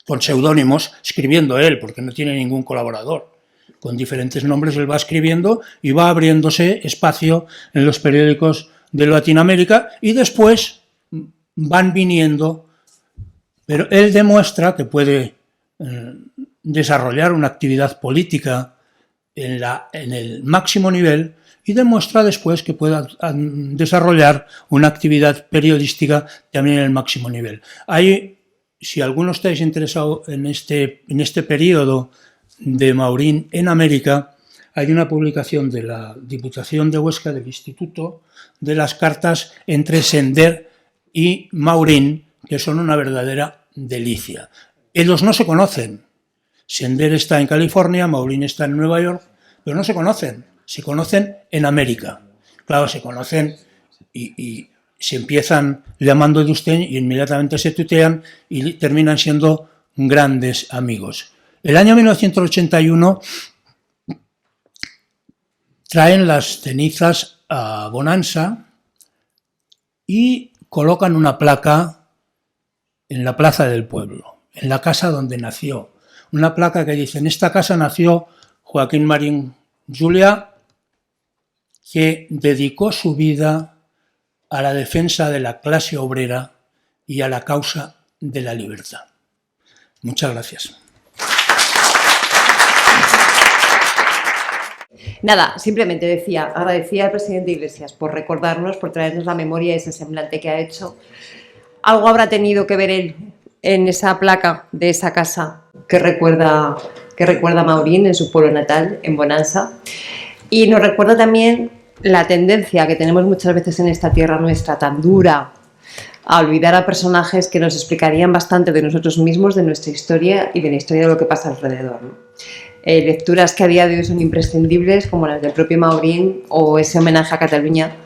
con seudónimos, escribiendo él, porque no tiene ningún colaborador. Con diferentes nombres él va escribiendo y va abriéndose espacio en los periódicos de Latinoamérica, y después van viniendo, pero él demuestra que puede desarrollar una actividad política en el máximo nivel, y demuestra después que puede desarrollar una actividad periodística también en el máximo nivel. Si alguno estáis interesado en este periodo de Maurín en América, hay una publicación de la Diputación de Huesca, del Instituto, de las cartas entre Sender y Maurín, que son una verdadera delicia. Ellos no se conocen. Sender está en California, Maurín está en Nueva York, pero no se conocen en América. Claro, se conocen y se empiezan llamando de usted y inmediatamente se tutean y terminan siendo grandes amigos. El año 1981 traen las cenizas a Bonansa y colocan una placa en la plaza del pueblo, en la casa donde nació. Una placa que dice: en esta casa nació Joaquín Marín Juliá, que dedicó su vida a la defensa de la clase obrera y a la causa de la libertad. Muchas gracias. Nada, simplemente agradecía al presidente Iglesias por recordarnos, por traernos la memoria ese semblante que ha hecho. Algo habrá tenido que ver él en esa placa de esa casa que recuerda a Maurín en su pueblo natal, en Bonansa. Y nos recuerda también la tendencia que tenemos muchas veces en esta tierra nuestra tan dura a olvidar a personajes que nos explicarían bastante de nosotros mismos, de nuestra historia y de la historia de lo que pasa alrededor, ¿no? Lecturas que a día de hoy son imprescindibles, como las del propio Maurín o ese homenaje a Cataluña,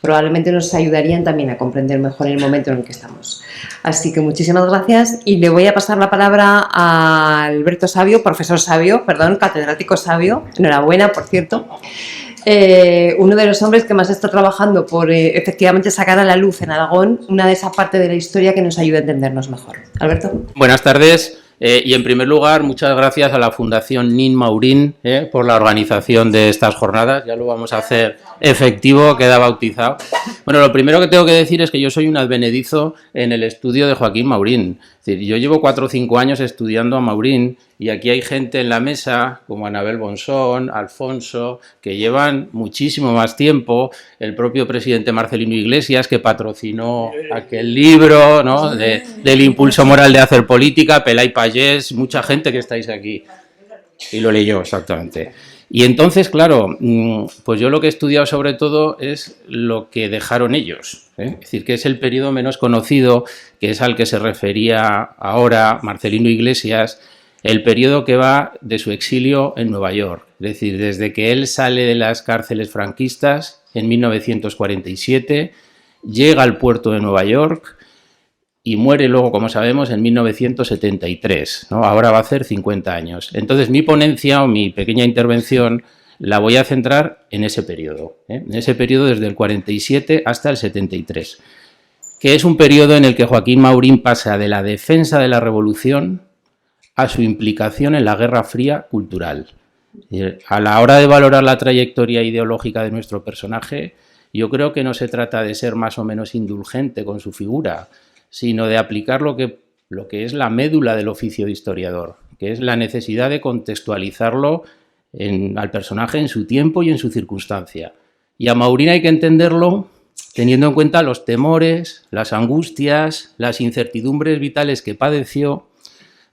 probablemente nos ayudarían también a comprender mejor el momento en el que estamos. Así que muchísimas gracias y le voy a pasar la palabra a Alberto Sabio, profesor Sabio, perdón, catedrático Sabio, enhorabuena, por cierto. Uno de los hombres que más está trabajando por efectivamente sacar a la luz en Aragón una de esas partes de la historia que nos ayuda a entendernos mejor. Alberto. Buenas tardes. Y en primer lugar, muchas gracias a la Fundación Nin Maurín por la organización de estas jornadas. Ya lo vamos a hacer efectivo, queda bautizado. Bueno, lo primero que tengo que decir es que yo soy un advenedizo en el estudio de Joaquín Maurín. Es decir, yo llevo 4 o 5 años estudiando a Maurín y aquí hay gente en la mesa, como Anabel Bonsón, Alfonso, que llevan muchísimo más tiempo. El propio presidente Marcelino Iglesias, que patrocinó aquel libro, ¿no?, del impulso moral de hacer política, Pelay Pallés, mucha gente que estáis aquí. Y lo leyó, exactamente. Y entonces, claro, pues yo lo que he estudiado sobre todo es lo que dejaron ellos, ¿eh? Es decir, que es el periodo menos conocido, que es al que se refería ahora Marcelino Iglesias, el periodo que va de su exilio en Nueva York. Es decir, desde que él sale de las cárceles franquistas en 1947, llega al puerto de Nueva York y muere luego, como sabemos, en 1973, ¿no? Ahora va a hacer 50 años. Entonces, mi ponencia o mi pequeña intervención la voy a centrar en ese periodo, en ese periodo desde el 47 hasta el 73, que es un periodo en el que Joaquín Maurín pasa de la defensa de la revolución a su implicación en la Guerra Fría cultural. A la hora de valorar la trayectoria ideológica de nuestro personaje, yo creo que no se trata de ser más o menos indulgente con su figura, sino de aplicar lo que es la médula del oficio de historiador, que es la necesidad de contextualizarlo al personaje en su tiempo y en su circunstancia. Y a Maurín hay que entenderlo teniendo en cuenta los temores, las angustias, las incertidumbres vitales que padeció,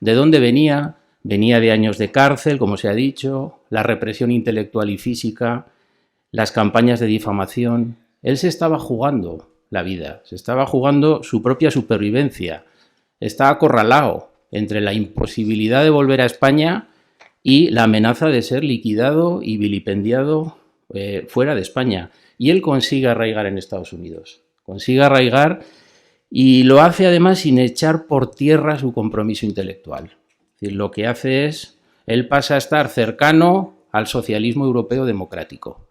de dónde venía de años de cárcel, como se ha dicho, la represión intelectual y física, las campañas de difamación. Él se estaba jugando la vida, se estaba jugando su propia supervivencia, está acorralado entre la imposibilidad de volver a España y la amenaza de ser liquidado y vilipendiado fuera de España. Y él consigue arraigar en Estados Unidos, consigue arraigar y lo hace además sin echar por tierra su compromiso intelectual. Es decir, lo que hace es, él pasa a estar cercano al socialismo europeo democrático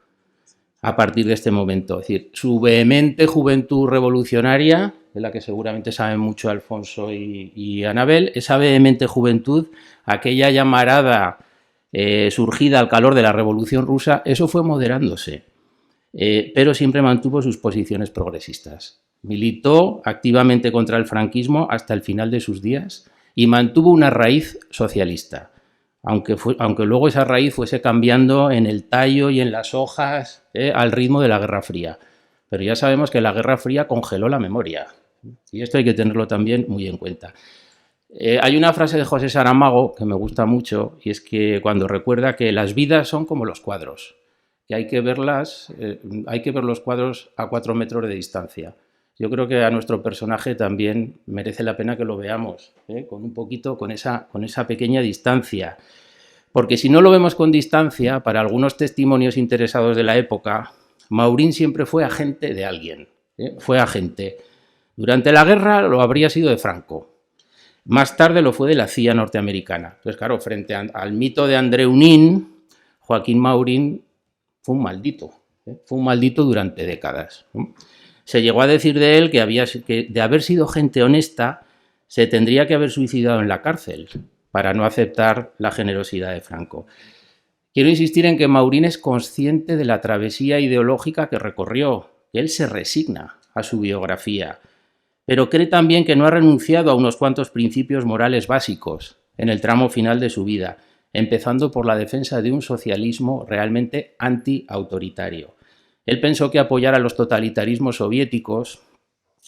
a partir de este momento. Es decir, su vehemente juventud revolucionaria, de la que seguramente saben mucho Alfonso y Anabel, esa vehemente juventud, aquella llamarada surgida al calor de la Revolución Rusa, eso fue moderándose, pero siempre mantuvo sus posiciones progresistas. Militó activamente contra el franquismo hasta el final de sus días y mantuvo una raíz socialista. Aunque luego esa raíz fuese cambiando en el tallo y en las hojas al ritmo de la Guerra Fría. Pero ya sabemos que la Guerra Fría congeló la memoria y esto hay que tenerlo también muy en cuenta. Hay una frase de José Saramago que me gusta mucho y es que cuando recuerda que las vidas son como los cuadros, que hay que ver los cuadros a 4 metros de distancia. Yo creo que a nuestro personaje también merece la pena que lo veamos, con esa pequeña distancia. Porque si no lo vemos con distancia, para algunos testimonios interesados de la época, Maurín siempre fue agente de alguien, fue agente. Durante la guerra lo habría sido de Franco. Más tarde lo fue de la CIA norteamericana. Entonces, claro, frente al mito de Andreu Nin, Joaquín Maurín fue un maldito. Fue un maldito durante décadas, ¿no? Se llegó a decir de él que de haber sido gente honesta se tendría que haber suicidado en la cárcel para no aceptar la generosidad de Franco. Quiero insistir en que Maurín es consciente de la travesía ideológica que recorrió, que él se resigna a su biografía, pero cree también que no ha renunciado a unos cuantos principios morales básicos en el tramo final de su vida, empezando por la defensa de un socialismo realmente anti-autoritario. Él pensó que apoyar a los totalitarismos soviéticos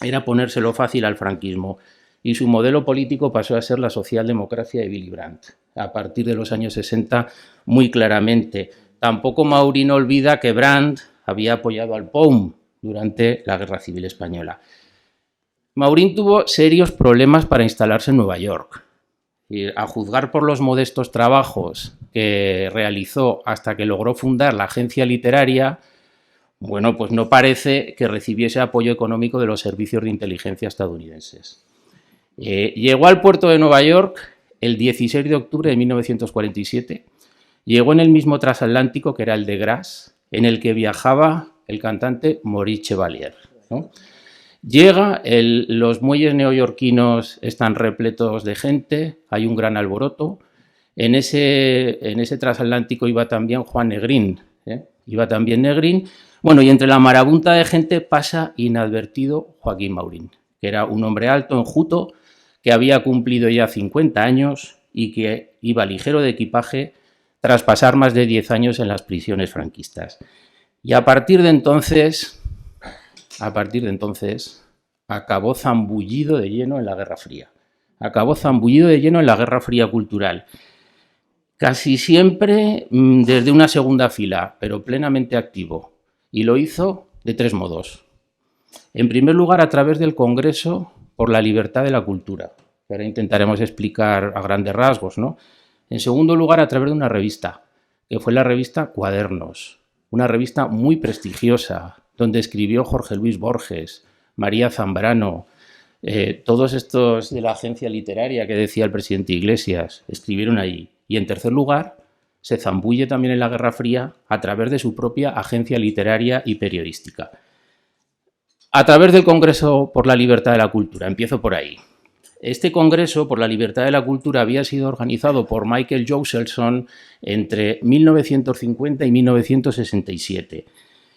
era ponérselo fácil al franquismo, y su modelo político pasó a ser la socialdemocracia de Willy Brandt, a partir de los años 60 muy claramente. Tampoco Maurín olvida que Brandt había apoyado al POUM durante la Guerra Civil Española. Maurín tuvo serios problemas para instalarse en Nueva York. Y a juzgar por los modestos trabajos que realizó hasta que logró fundar la agencia literaria, bueno, pues no parece que recibiese apoyo económico de los servicios de inteligencia estadounidenses. Llegó al puerto de Nueva York el 16 de octubre de 1947. Llegó en el mismo transatlántico que era el de Gras, en el que viajaba el cantante Maurice Chevalier, ¿no? Llega, los muelles neoyorquinos están repletos de gente, hay un gran alboroto. En ese transatlántico iba también Juan Negrín, iba también Negrín. Bueno, y entre la marabunta de gente pasa inadvertido Joaquín Maurín, que era un hombre alto, enjuto, que había cumplido ya 50 años y que iba ligero de equipaje tras pasar más de 10 años en las prisiones franquistas. Y a partir de entonces acabó zambullido de lleno en la Guerra Fría. Acabó zambullido de lleno en la Guerra Fría cultural. Casi siempre desde una segunda fila, pero plenamente activo. Y lo hizo de 3 modos. En primer lugar, a través del Congreso por la Libertad de la Cultura, que ahora intentaremos explicar a grandes rasgos, ¿no? En segundo lugar, a través de una revista, que fue la revista Cuadernos, una revista muy prestigiosa, donde escribió Jorge Luis Borges, María Zambrano, todos estos de la agencia literaria que decía el presidente Iglesias, escribieron allí. Y en tercer lugar, se zambulle también en la Guerra Fría a través de su propia agencia literaria y periodística. A través del Congreso por la Libertad de la Cultura, empiezo por ahí. Este Congreso por la Libertad de la Cultura había sido organizado por Michael Joselson entre 1950 y 1967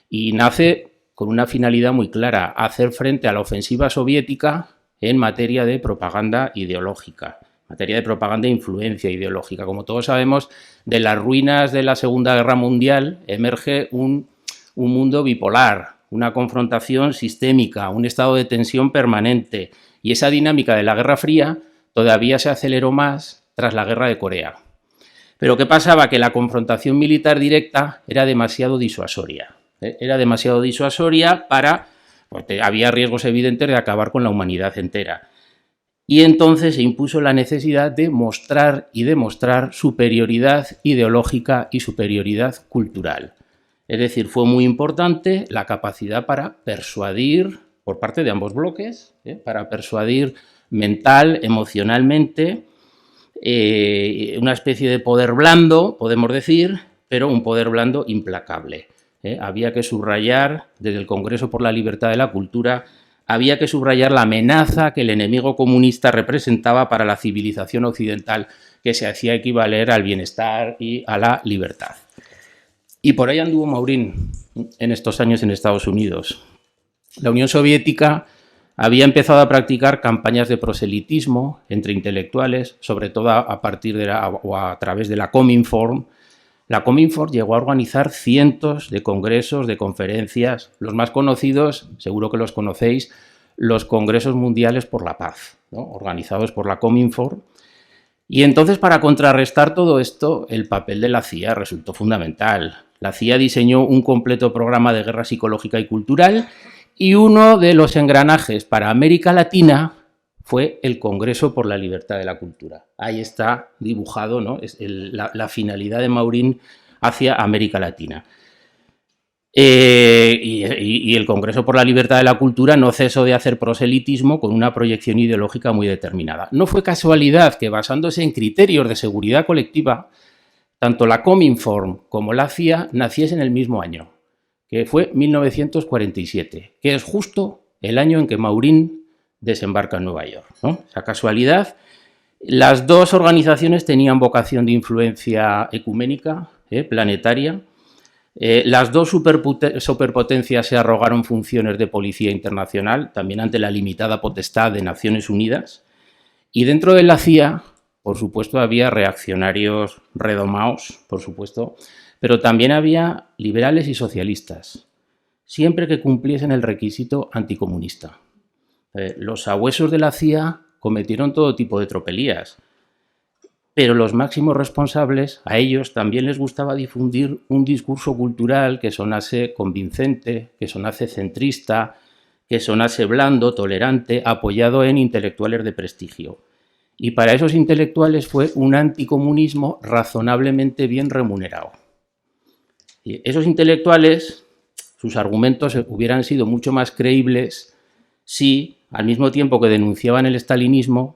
y nace con una finalidad muy clara: hacer frente a la ofensiva soviética en materia de propaganda ideológica, materia de propaganda e influencia ideológica. Como todos sabemos, de las ruinas de la Segunda Guerra Mundial emerge un mundo bipolar, una confrontación sistémica, un estado de tensión permanente, y esa dinámica de la Guerra Fría todavía se aceleró más tras la Guerra de Corea. Pero ¿qué pasaba? Que la confrontación militar directa era demasiado disuasoria. Era demasiado disuasoria porque había riesgos evidentes de acabar con la humanidad entera. Y entonces se impuso la necesidad de mostrar y demostrar superioridad ideológica y superioridad cultural. Es decir, fue muy importante la capacidad para persuadir, por parte de ambos bloques, para persuadir mental, emocionalmente, una especie de poder blando, podemos decir, pero un poder blando implacable. Había que subrayar, desde el Congreso por la Libertad de la Cultura, había que subrayar la amenaza que el enemigo comunista representaba para la civilización occidental, que se hacía equivaler al bienestar y a la libertad. Y por ahí anduvo Maurín en estos años en Estados Unidos. La Unión Soviética había empezado a practicar campañas de proselitismo entre intelectuales, sobre todo a partir de a través de la Cominform. La Cominform llegó a organizar cientos de congresos, de conferencias, los más conocidos, seguro que los conocéis, los Congresos Mundiales por la Paz, ¿no?, organizados por la Cominform. Y entonces, para contrarrestar todo esto, el papel de la CIA resultó fundamental. La CIA diseñó un completo programa de guerra psicológica y cultural, y uno de los engranajes para América Latina fue el Congreso por la Libertad de la Cultura. Ahí está dibujado, ¿no?, la finalidad de Maurín hacia América Latina. Y el Congreso por la Libertad de la Cultura no cesó de hacer proselitismo con una proyección ideológica muy determinada. No fue casualidad que, basándose en criterios de seguridad colectiva, tanto la Cominform como la CIA naciesen el mismo año, que fue 1947, que es justo el año en que Maurín desembarca en Nueva York, ¿no? Esa casualidad. Las dos organizaciones tenían vocación de influencia ecuménica, planetaria. Las dos superpotencias se arrogaron funciones de policía internacional, también ante la limitada potestad de Naciones Unidas. Y dentro de la CIA, por supuesto, había reaccionarios redomados, por supuesto, pero también había liberales y socialistas, siempre que cumpliesen el requisito anticomunista. Los sabuesos de la CIA cometieron todo tipo de tropelías, pero los máximos responsables, a ellos también les gustaba difundir un discurso cultural que sonase convincente, que sonase centrista, que sonase blando, tolerante, apoyado en intelectuales de prestigio. Y para esos intelectuales fue un anticomunismo razonablemente bien remunerado. Y esos intelectuales, sus argumentos hubieran sido mucho más creíbles si, al mismo tiempo que denunciaban el estalinismo,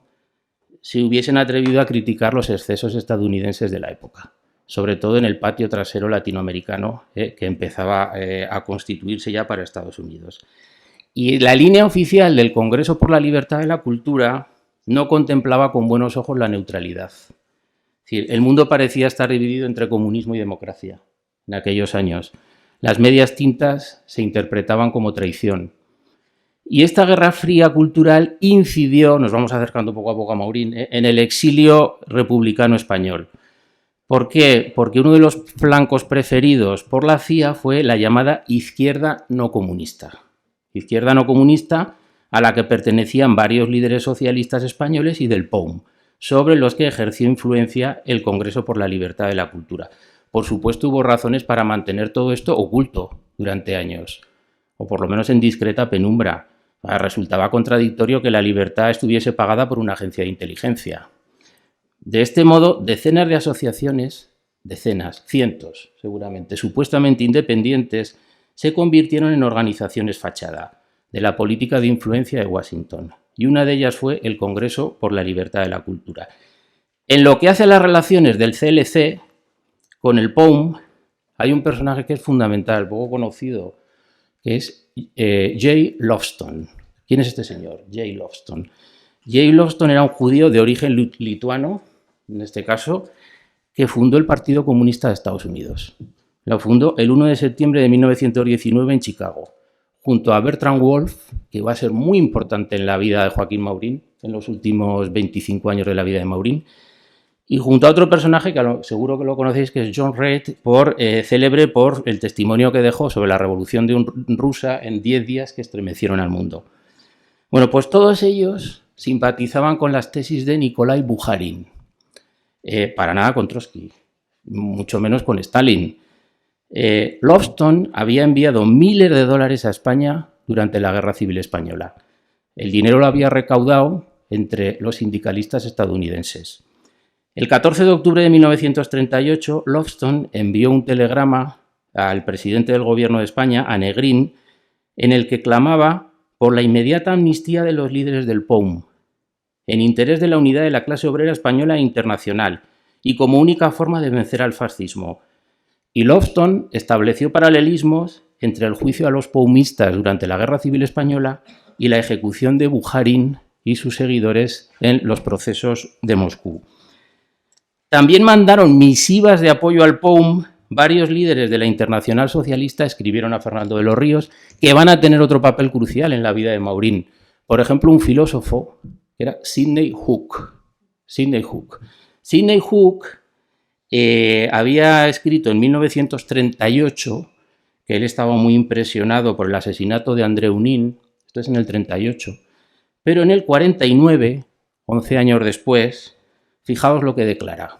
se hubiesen atrevido a criticar los excesos estadounidenses de la época, sobre todo en el patio trasero latinoamericano que empezaba a constituirse ya para Estados Unidos. Y la línea oficial del Congreso por la Libertad de la Cultura no contemplaba con buenos ojos la neutralidad. Es decir, el mundo parecía estar dividido entre comunismo y democracia en aquellos años. Las medias tintas se interpretaban como traición. Y esta guerra fría cultural incidió, nos vamos acercando poco a poco a Maurín, en el exilio republicano español. ¿Por qué? Porque uno de los flancos preferidos por la CIA fue la llamada izquierda no comunista. Izquierda no comunista a la que pertenecían varios líderes socialistas españoles y del POUM, sobre los que ejerció influencia el Congreso por la Libertad de la Cultura. Por supuesto, hubo razones para mantener todo esto oculto durante años, o por lo menos en discreta penumbra. Resultaba contradictorio que la libertad estuviese pagada por una agencia de inteligencia. De este modo, decenas de asociaciones, decenas, cientos seguramente, supuestamente independientes, se convirtieron en organizaciones fachada de la política de influencia de Washington. Y una de ellas fue el Congreso por la Libertad de la Cultura. En lo que hace a las relaciones del CLC con el POUM, hay un personaje que es fundamental, poco conocido, que es J. Lovestone. ¿Quién es este señor? J. Lovestone. J. Lovestone era un judío de origen lituano, en este caso, que fundó el Partido Comunista de Estados Unidos. Lo fundó el 1 de septiembre de 1919 en Chicago, junto a Bertrand Wolff, que va a ser muy importante en la vida de Joaquín Maurín, en los últimos 25 años de la vida de Maurín, y junto a otro personaje que seguro que lo conocéis, que es John Reid, célebre por el testimonio que dejó sobre la Revolución rusa en 10 días que estremecieron al mundo. Bueno, pues todos ellos simpatizaban con las tesis de Nikolai Bukharin, para nada con Trotsky, mucho menos con Stalin. Lovestone había enviado miles de dólares a España durante la Guerra Civil Española. El dinero lo había recaudado entre los sindicalistas estadounidenses. El 14 de octubre de 1938, Lovestone envió un telegrama al presidente del Gobierno de España, a Negrín, en el que clamaba por la inmediata amnistía de los líderes del POUM, en interés de la unidad de la clase obrera española e internacional, y como única forma de vencer al fascismo. Y Lovestone estableció paralelismos entre el juicio a los poumistas durante la Guerra Civil Española y la ejecución de Bukharin y sus seguidores en los procesos de Moscú. También mandaron misivas de apoyo al POUM. Varios líderes de la Internacional Socialista escribieron a Fernando de los Ríos que van a tener otro papel crucial en la vida de Maurín. Por ejemplo, un filósofo que era Sidney Hook. Sidney Hook había escrito en 1938 que él estaba muy impresionado por el asesinato de Andreu Nin, esto es en el 38, pero en el 49, 11 años después, fijaos lo que declara.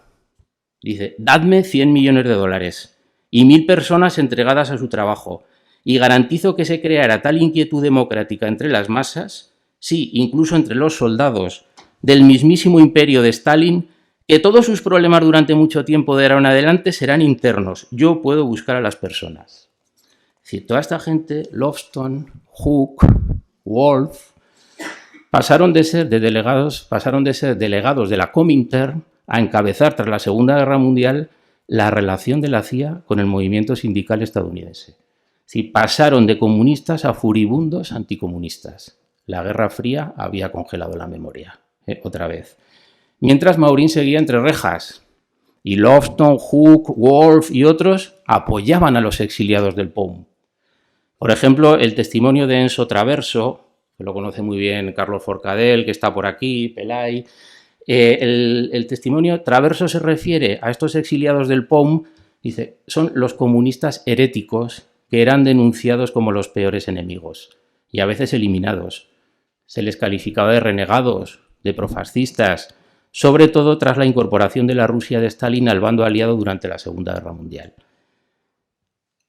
Dice, dadme 100 millones de dólares y 1000 personas entregadas a su trabajo y garantizo que se creará tal inquietud democrática entre las masas, sí, incluso entre los soldados del mismísimo imperio de Stalin, que todos sus problemas durante mucho tiempo de ahora en adelante serán internos. Yo puedo buscar a las personas. Es decir, toda esta gente, Lovestone, Hook, Wolff, pasaron de ser delegados de la Comintern a encabezar tras la Segunda Guerra Mundial la relación de la CIA con el movimiento sindical estadounidense. Es Si pasaron de comunistas a furibundos anticomunistas. La Guerra Fría había congelado la memoria, otra vez. Mientras Maurín seguía entre rejas y Lofton, Hooke, Wolf y otros apoyaban a los exiliados del POUM. Por ejemplo, el testimonio de Enzo Traverso, que lo conoce muy bien Carlos Forcadell, que está por aquí, Pelay. El testimonio Traverso se refiere a estos exiliados del POUM, dice, son los comunistas heréticos que eran denunciados como los peores enemigos y a veces eliminados. Se les calificaba de renegados, de profascistas, sobre todo tras la incorporación de la Rusia de Stalin al bando aliado durante la Segunda Guerra Mundial.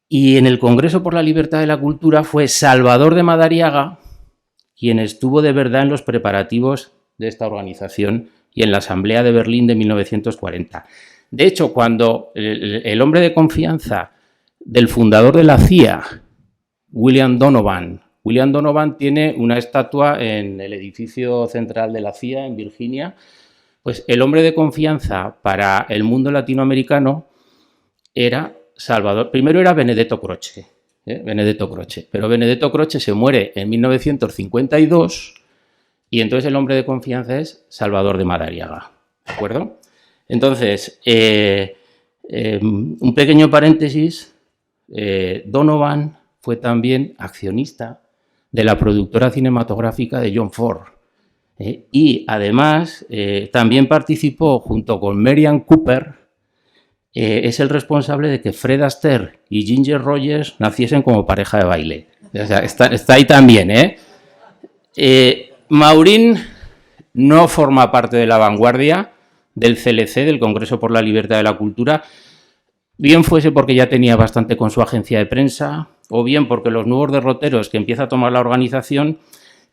Y en el Congreso por la Libertad de la Cultura fue Salvador de Madariaga quien estuvo de verdad en los preparativos de esta organización y en la Asamblea de Berlín de 1940. De hecho, cuando el hombre de confianza del fundador de la CIA, William Donovan tiene una estatua en el edificio central de la CIA en Virginia, pues el hombre de confianza para el mundo latinoamericano era Salvador. Primero era Benedetto Croce, pero Benedetto Croce se muere en 1952 y entonces el hombre de confianza es Salvador de Madariaga, ¿de acuerdo? Entonces, un pequeño paréntesis, Donovan fue también accionista de la productora cinematográfica de John Ford y además también participó junto con Merian Cooper. Es el responsable de que Fred Astaire y Ginger Rogers naciesen como pareja de baile. O sea, está ahí también, Maurín no forma parte de la vanguardia del CLC, del Congreso por la Libertad de la Cultura, bien fuese porque ya tenía bastante con su agencia de prensa, o bien porque los nuevos derroteros que empieza a tomar la organización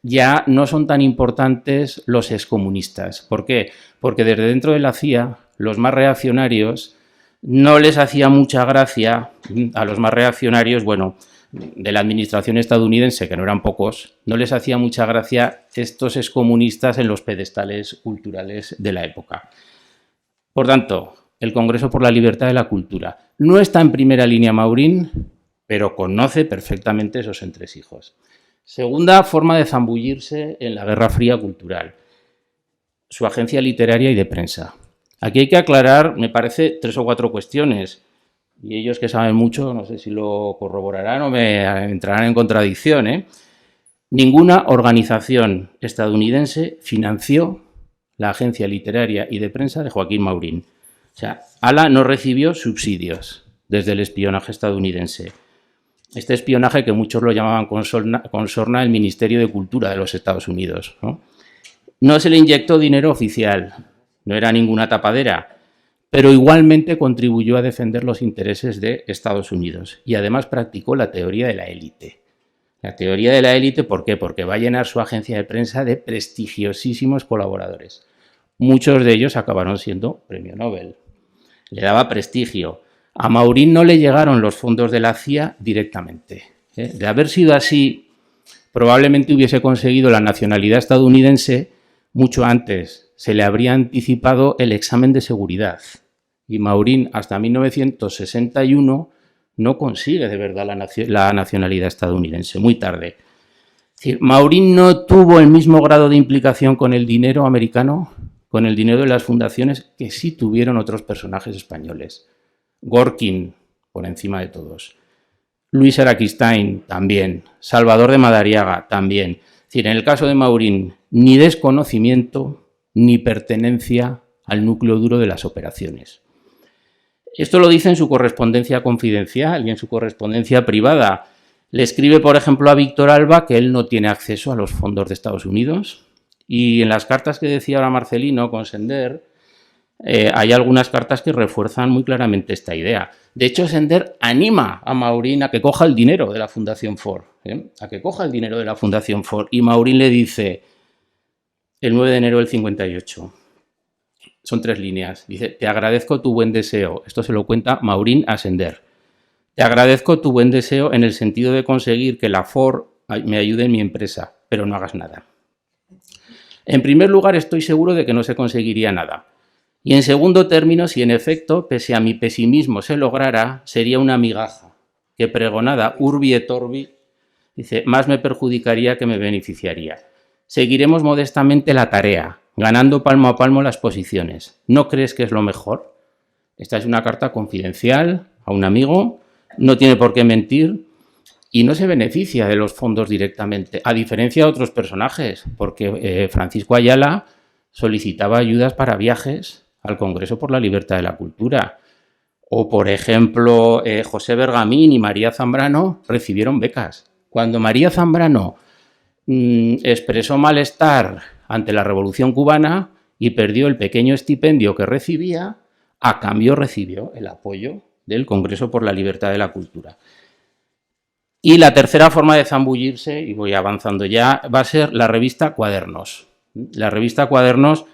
ya no son tan importantes los excomunistas. ¿Por qué? Porque desde dentro de la CIA, los más reaccionarios no les hacía mucha gracia a los más reaccionarios, bueno, de la administración estadounidense, que no eran pocos, no les hacía mucha gracia estos excomunistas en los pedestales culturales de la época. Por tanto, el Congreso por la Libertad de la Cultura no está en primera línea Maurín, pero conoce perfectamente esos entresijos. Segunda forma de zambullirse en la Guerra Fría cultural, su agencia literaria y de prensa. Aquí hay que aclarar, me parece, 3 o 4 cuestiones, y ellos que saben mucho, no sé si lo corroborarán o me entrarán en contradicción. Ninguna organización estadounidense financió la agencia literaria y de prensa de Joaquín Maurín. O sea, ALA no recibió subsidios desde el espionaje estadounidense. Este espionaje que muchos lo llamaban con sorna el Ministerio de Cultura de los Estados Unidos. No se le inyectó dinero oficial. No era ninguna tapadera, pero igualmente contribuyó a defender los intereses de Estados Unidos y además practicó la teoría de la élite. La teoría de la élite, ¿por qué? Porque va a llenar su agencia de prensa de prestigiosísimos colaboradores. Muchos de ellos acabaron siendo premio Nobel. Le daba prestigio. A Maurín no le llegaron los fondos de la CIA directamente. De haber sido así, probablemente hubiese conseguido la nacionalidad estadounidense mucho antes. Se le habría anticipado el examen de seguridad y Maurín hasta 1961 no consigue de verdad la nacionalidad estadounidense, muy tarde. Es decir, Maurín no tuvo el mismo grado de implicación con el dinero americano, con el dinero de las fundaciones, que sí tuvieron otros personajes españoles. Gorkin, por encima de todos. Luis Araquistain, también. Salvador de Madariaga, también. Es decir, en el caso de Maurín, ni desconocimiento ni pertenencia al núcleo duro de las operaciones. Esto lo dice en su correspondencia confidencial y en su correspondencia privada. Le escribe, por ejemplo, a Víctor Alba que él no tiene acceso a los fondos de Estados Unidos y en las cartas que decía ahora Marcelino con Sender hay algunas cartas que refuerzan muy claramente esta idea. De hecho, Sender anima a Maurín a que coja el dinero de la Fundación Ford, a que coja el dinero de la Fundación Ford y Maurín le dice el 9 de enero del 58. Son 3 líneas. Dice, te agradezco tu buen deseo. Esto se lo cuenta Maurín a Sender. Te agradezco tu buen deseo en el sentido de conseguir que la Ford me ayude en mi empresa, pero no hagas nada. En primer lugar, estoy seguro de que no se conseguiría nada. Y en segundo término, si en efecto, pese a mi pesimismo se lograra, sería una migaja que pregonada urbi et orbi, dice, más me perjudicaría que me beneficiaría. Seguiremos modestamente la tarea, ganando palmo a palmo las posiciones. ¿No crees que es lo mejor? Esta es una carta confidencial a un amigo, no tiene por qué mentir y no se beneficia de los fondos directamente, a diferencia de otros personajes, porque Francisco Ayala solicitaba ayudas para viajes al Congreso por la Libertad de la Cultura. O, por ejemplo, José Bergamín y María Zambrano recibieron becas. Cuando María Zambrano expresó malestar ante la Revolución Cubana y perdió el pequeño estipendio que recibía, a cambio recibió el apoyo del Congreso por la Libertad de la Cultura. Y la tercera forma de zambullirse, y voy avanzando ya, va a ser la revista Cuadernos. La revista Cuadernos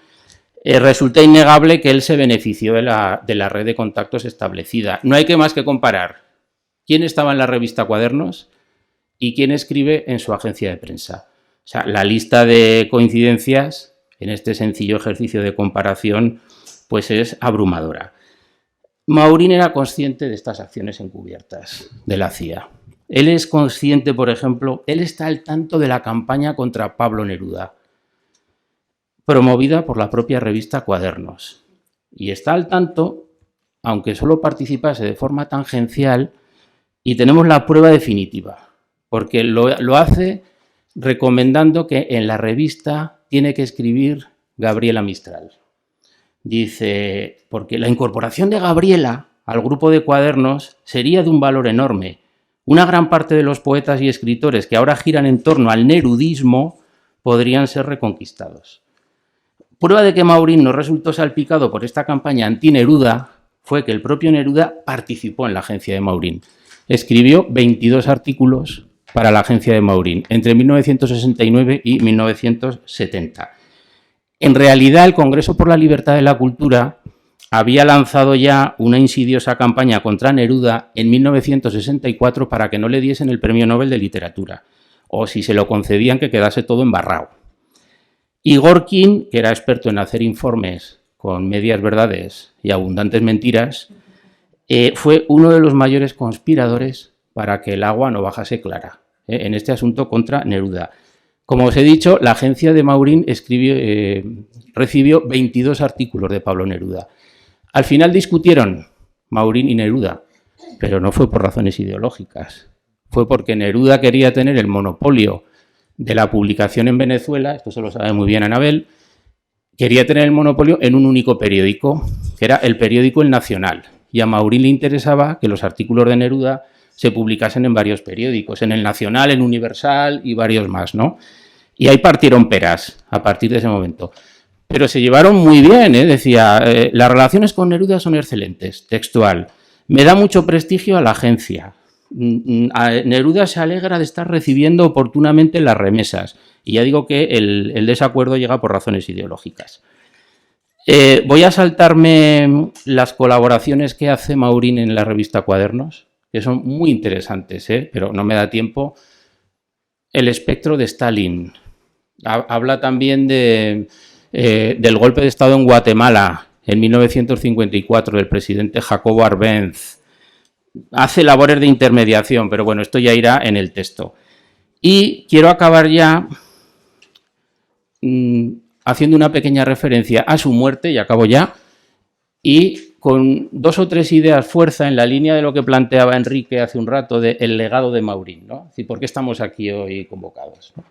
resulta innegable que él se benefició de la red de contactos establecida. No hay que más que comparar quién estaba en la revista Cuadernos y quién escribe en su agencia de prensa. O sea, la lista de coincidencias en este sencillo ejercicio de comparación pues es abrumadora. Maurín era consciente de estas acciones encubiertas de la CIA. Él es consciente, por ejemplo, él está al tanto de la campaña contra Pablo Neruda, promovida por la propia revista Cuadernos. Y está al tanto, aunque solo participase de forma tangencial, y tenemos la prueba definitiva, porque lo hace recomendando que en la revista tiene que escribir Gabriela Mistral. Dice, porque la incorporación de Gabriela al grupo de Cuadernos sería de un valor enorme. Una gran parte de los poetas y escritores que ahora giran en torno al nerudismo podrían ser reconquistados. Prueba de que Maurín no resultó salpicado por esta campaña anti-Neruda fue que el propio Neruda participó en la agencia de Maurín. Escribió 22 artículos para la agencia de Maurín entre 1969 y 1970. En realidad, el Congreso por la Libertad de la Cultura había lanzado ya una insidiosa campaña contra Neruda en 1964 para que no le diesen el Premio Nobel de Literatura, o si se lo concedían que quedase todo embarrado. Y Gorkin, que era experto en hacer informes con medias verdades y abundantes mentiras, fue uno de los mayores conspiradores para que el agua no bajase clara en este asunto contra Neruda. Como os he dicho, la agencia de Maurín recibió 22 artículos de Pablo Neruda. Al final discutieron Maurín y Neruda, pero no fue por razones ideológicas. Fue porque Neruda quería tener el monopolio de la publicación en Venezuela, esto se lo sabe muy bien Anabel, quería tener el monopolio en un único periódico, que era el periódico El Nacional. Y a Maurín le interesaba que los artículos de Neruda se publicasen en varios periódicos, en El Nacional, en Universal y varios más, ¿no? Y ahí partieron peras a partir de ese momento. Pero se llevaron muy bien, decía, las relaciones con Neruda son excelentes, textual. Me da mucho prestigio a la agencia. Neruda se alegra de estar recibiendo oportunamente las remesas. Y ya digo que el desacuerdo llega por razones ideológicas. Voy a saltarme las colaboraciones que hace Maurín en la revista Cuadernos, que son muy interesantes, pero no me da tiempo. El espectro de Stalin. Habla también del golpe de Estado en Guatemala en 1954 del presidente Jacobo Arbenz. Hace labores de intermediación, pero bueno, esto ya irá en el texto. Y quiero acabar ya haciendo una pequeña referencia a su muerte, y acabo ya, y con 2 o 3 ideas fuerza en la línea de lo que planteaba Enrique hace un rato del legado de Maurín, ¿no? Es decir, ¿por qué estamos aquí hoy convocados, ¿no?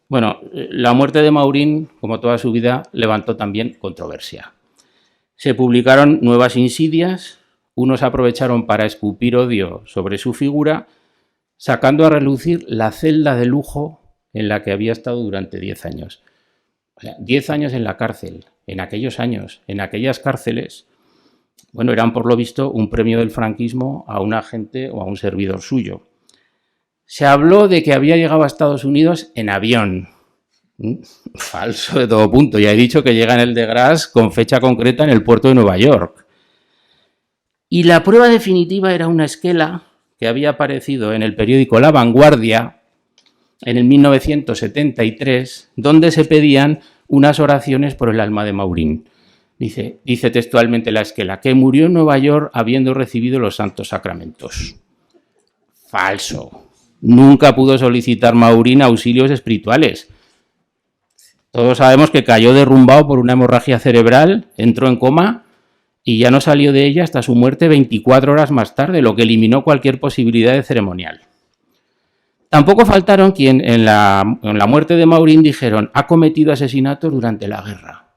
Bueno, la muerte de Maurín, como toda su vida, levantó también controversia. Se publicaron nuevas insidias, unos aprovecharon para escupir odio sobre su figura, sacando a relucir la celda de lujo en la que había estado durante 10 años. O sea, 10 años en la cárcel, en aquellos años, en aquellas cárceles, bueno, eran por lo visto un premio del franquismo a un agente o a un servidor suyo. Se habló de que había llegado a Estados Unidos en avión. Falso de todo punto. Ya he dicho que llega en el de Gras con fecha concreta en el puerto de Nueva York. Y la prueba definitiva era una esquela que había aparecido en el periódico La Vanguardia en el 1973, donde se pedían unas oraciones por el alma de Maurín. Dice textualmente la esquela, que murió en Nueva York habiendo recibido los santos sacramentos. Falso. Nunca pudo solicitar Maurín auxilios espirituales. Todos sabemos que cayó derrumbado por una hemorragia cerebral, entró en coma y ya no salió de ella hasta su muerte 24 horas más tarde, lo que eliminó cualquier posibilidad de ceremonial. Tampoco faltaron quien en la muerte de Maurín dijeron ha cometido asesinatos durante la guerra,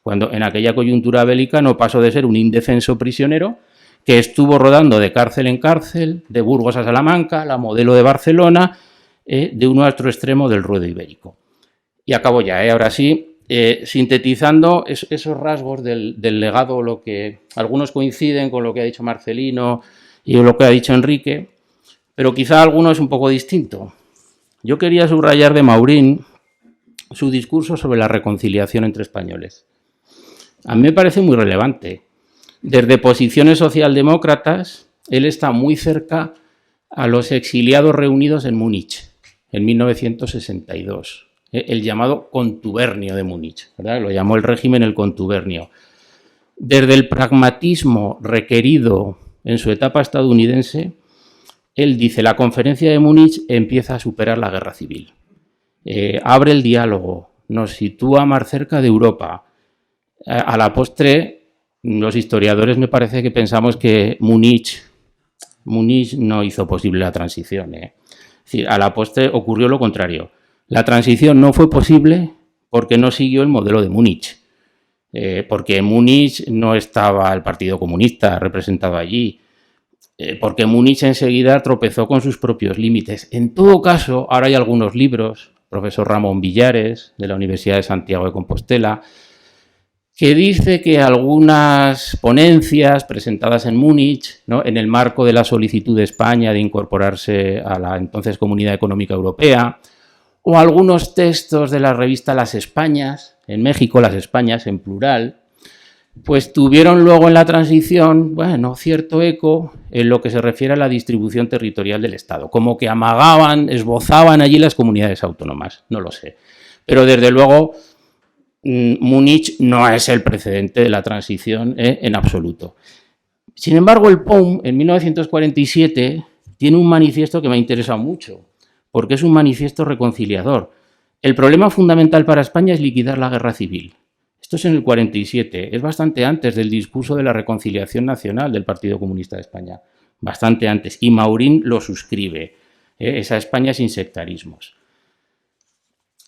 cuando en aquella coyuntura bélica no pasó de ser un indefenso prisionero que estuvo rodando de cárcel en cárcel, de Burgos a Salamanca, la Modelo de Barcelona, de uno a otro extremo del ruedo ibérico. Y acabo ya, ahora sí, sintetizando esos rasgos del legado, lo que algunos coinciden con lo que ha dicho Marcelino y lo que ha dicho Enrique, pero quizá alguno es un poco distinto. Yo quería subrayar de Maurín su discurso sobre la reconciliación entre españoles. A mí me parece muy relevante. Desde posiciones socialdemócratas, él está muy cerca a los exiliados reunidos en Múnich en 1962, el llamado contubernio de Múnich, ¿verdad? Lo llamó el régimen el contubernio. Desde el pragmatismo requerido en su etapa estadounidense, él dice, la conferencia de Múnich empieza a superar la guerra civil, abre el diálogo, nos sitúa más cerca de Europa. A la postre, los historiadores me parece que pensamos que Múnich no hizo posible la transición. Es decir, a la postre ocurrió lo contrario. La transición no fue posible porque no siguió el modelo de Múnich, porque en Múnich no estaba el Partido Comunista representado allí, porque Múnich enseguida tropezó con sus propios límites. En todo caso, ahora hay algunos libros, profesor Ramón Villares, de la Universidad de Santiago de Compostela, que dice que algunas ponencias presentadas en Múnich, ¿no?, en el marco de la solicitud de España de incorporarse a la entonces Comunidad Económica Europea, o algunos textos de la revista Las Españas, en México, Las Españas en plural, pues tuvieron luego en la transición, bueno, cierto eco en lo que se refiere a la distribución territorial del Estado, como que amagaban, esbozaban allí las comunidades autónomas, no lo sé. Pero desde luego Múnich no es el precedente de la transición en absoluto. Sin embargo, el POUM en 1947 tiene un manifiesto que me ha interesado mucho, porque es un manifiesto reconciliador. El problema fundamental para España es liquidar la guerra civil. Esto es en el 47, es bastante antes del discurso de la reconciliación nacional del Partido Comunista de España, bastante antes, y Maurín lo suscribe, esa España sin sectarismos.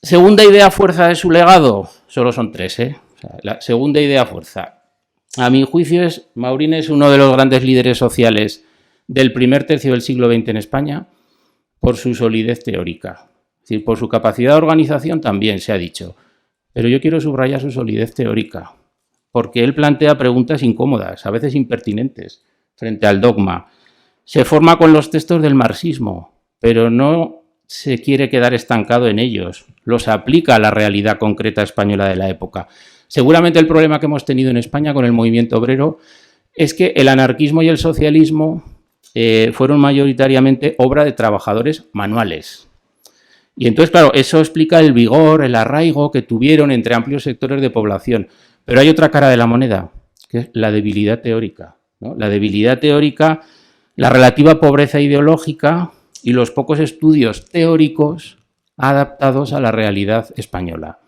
Segunda idea fuerza de su legado, solo son tres. O sea, la segunda idea fuerza, a mi juicio, Maurín es uno de los grandes líderes sociales del primer tercio del siglo XX en España por su solidez teórica. Es decir, por su capacidad de organización también se ha dicho, pero yo quiero subrayar su solidez teórica, porque él plantea preguntas incómodas, a veces impertinentes, frente al dogma. Se forma con los textos del marxismo, pero no se quiere quedar estancado en ellos, los aplica a la realidad concreta española de la época. Seguramente el problema que hemos tenido en España con el movimiento obrero es que el anarquismo y el socialismo fueron mayoritariamente obra de trabajadores manuales. Y entonces, claro, eso explica el vigor, el arraigo que tuvieron entre amplios sectores de población. Pero hay otra cara de la moneda, que es la debilidad teórica, ¿no? La debilidad teórica, la relativa pobreza ideológica y los pocos estudios teóricos adaptados a la realidad española.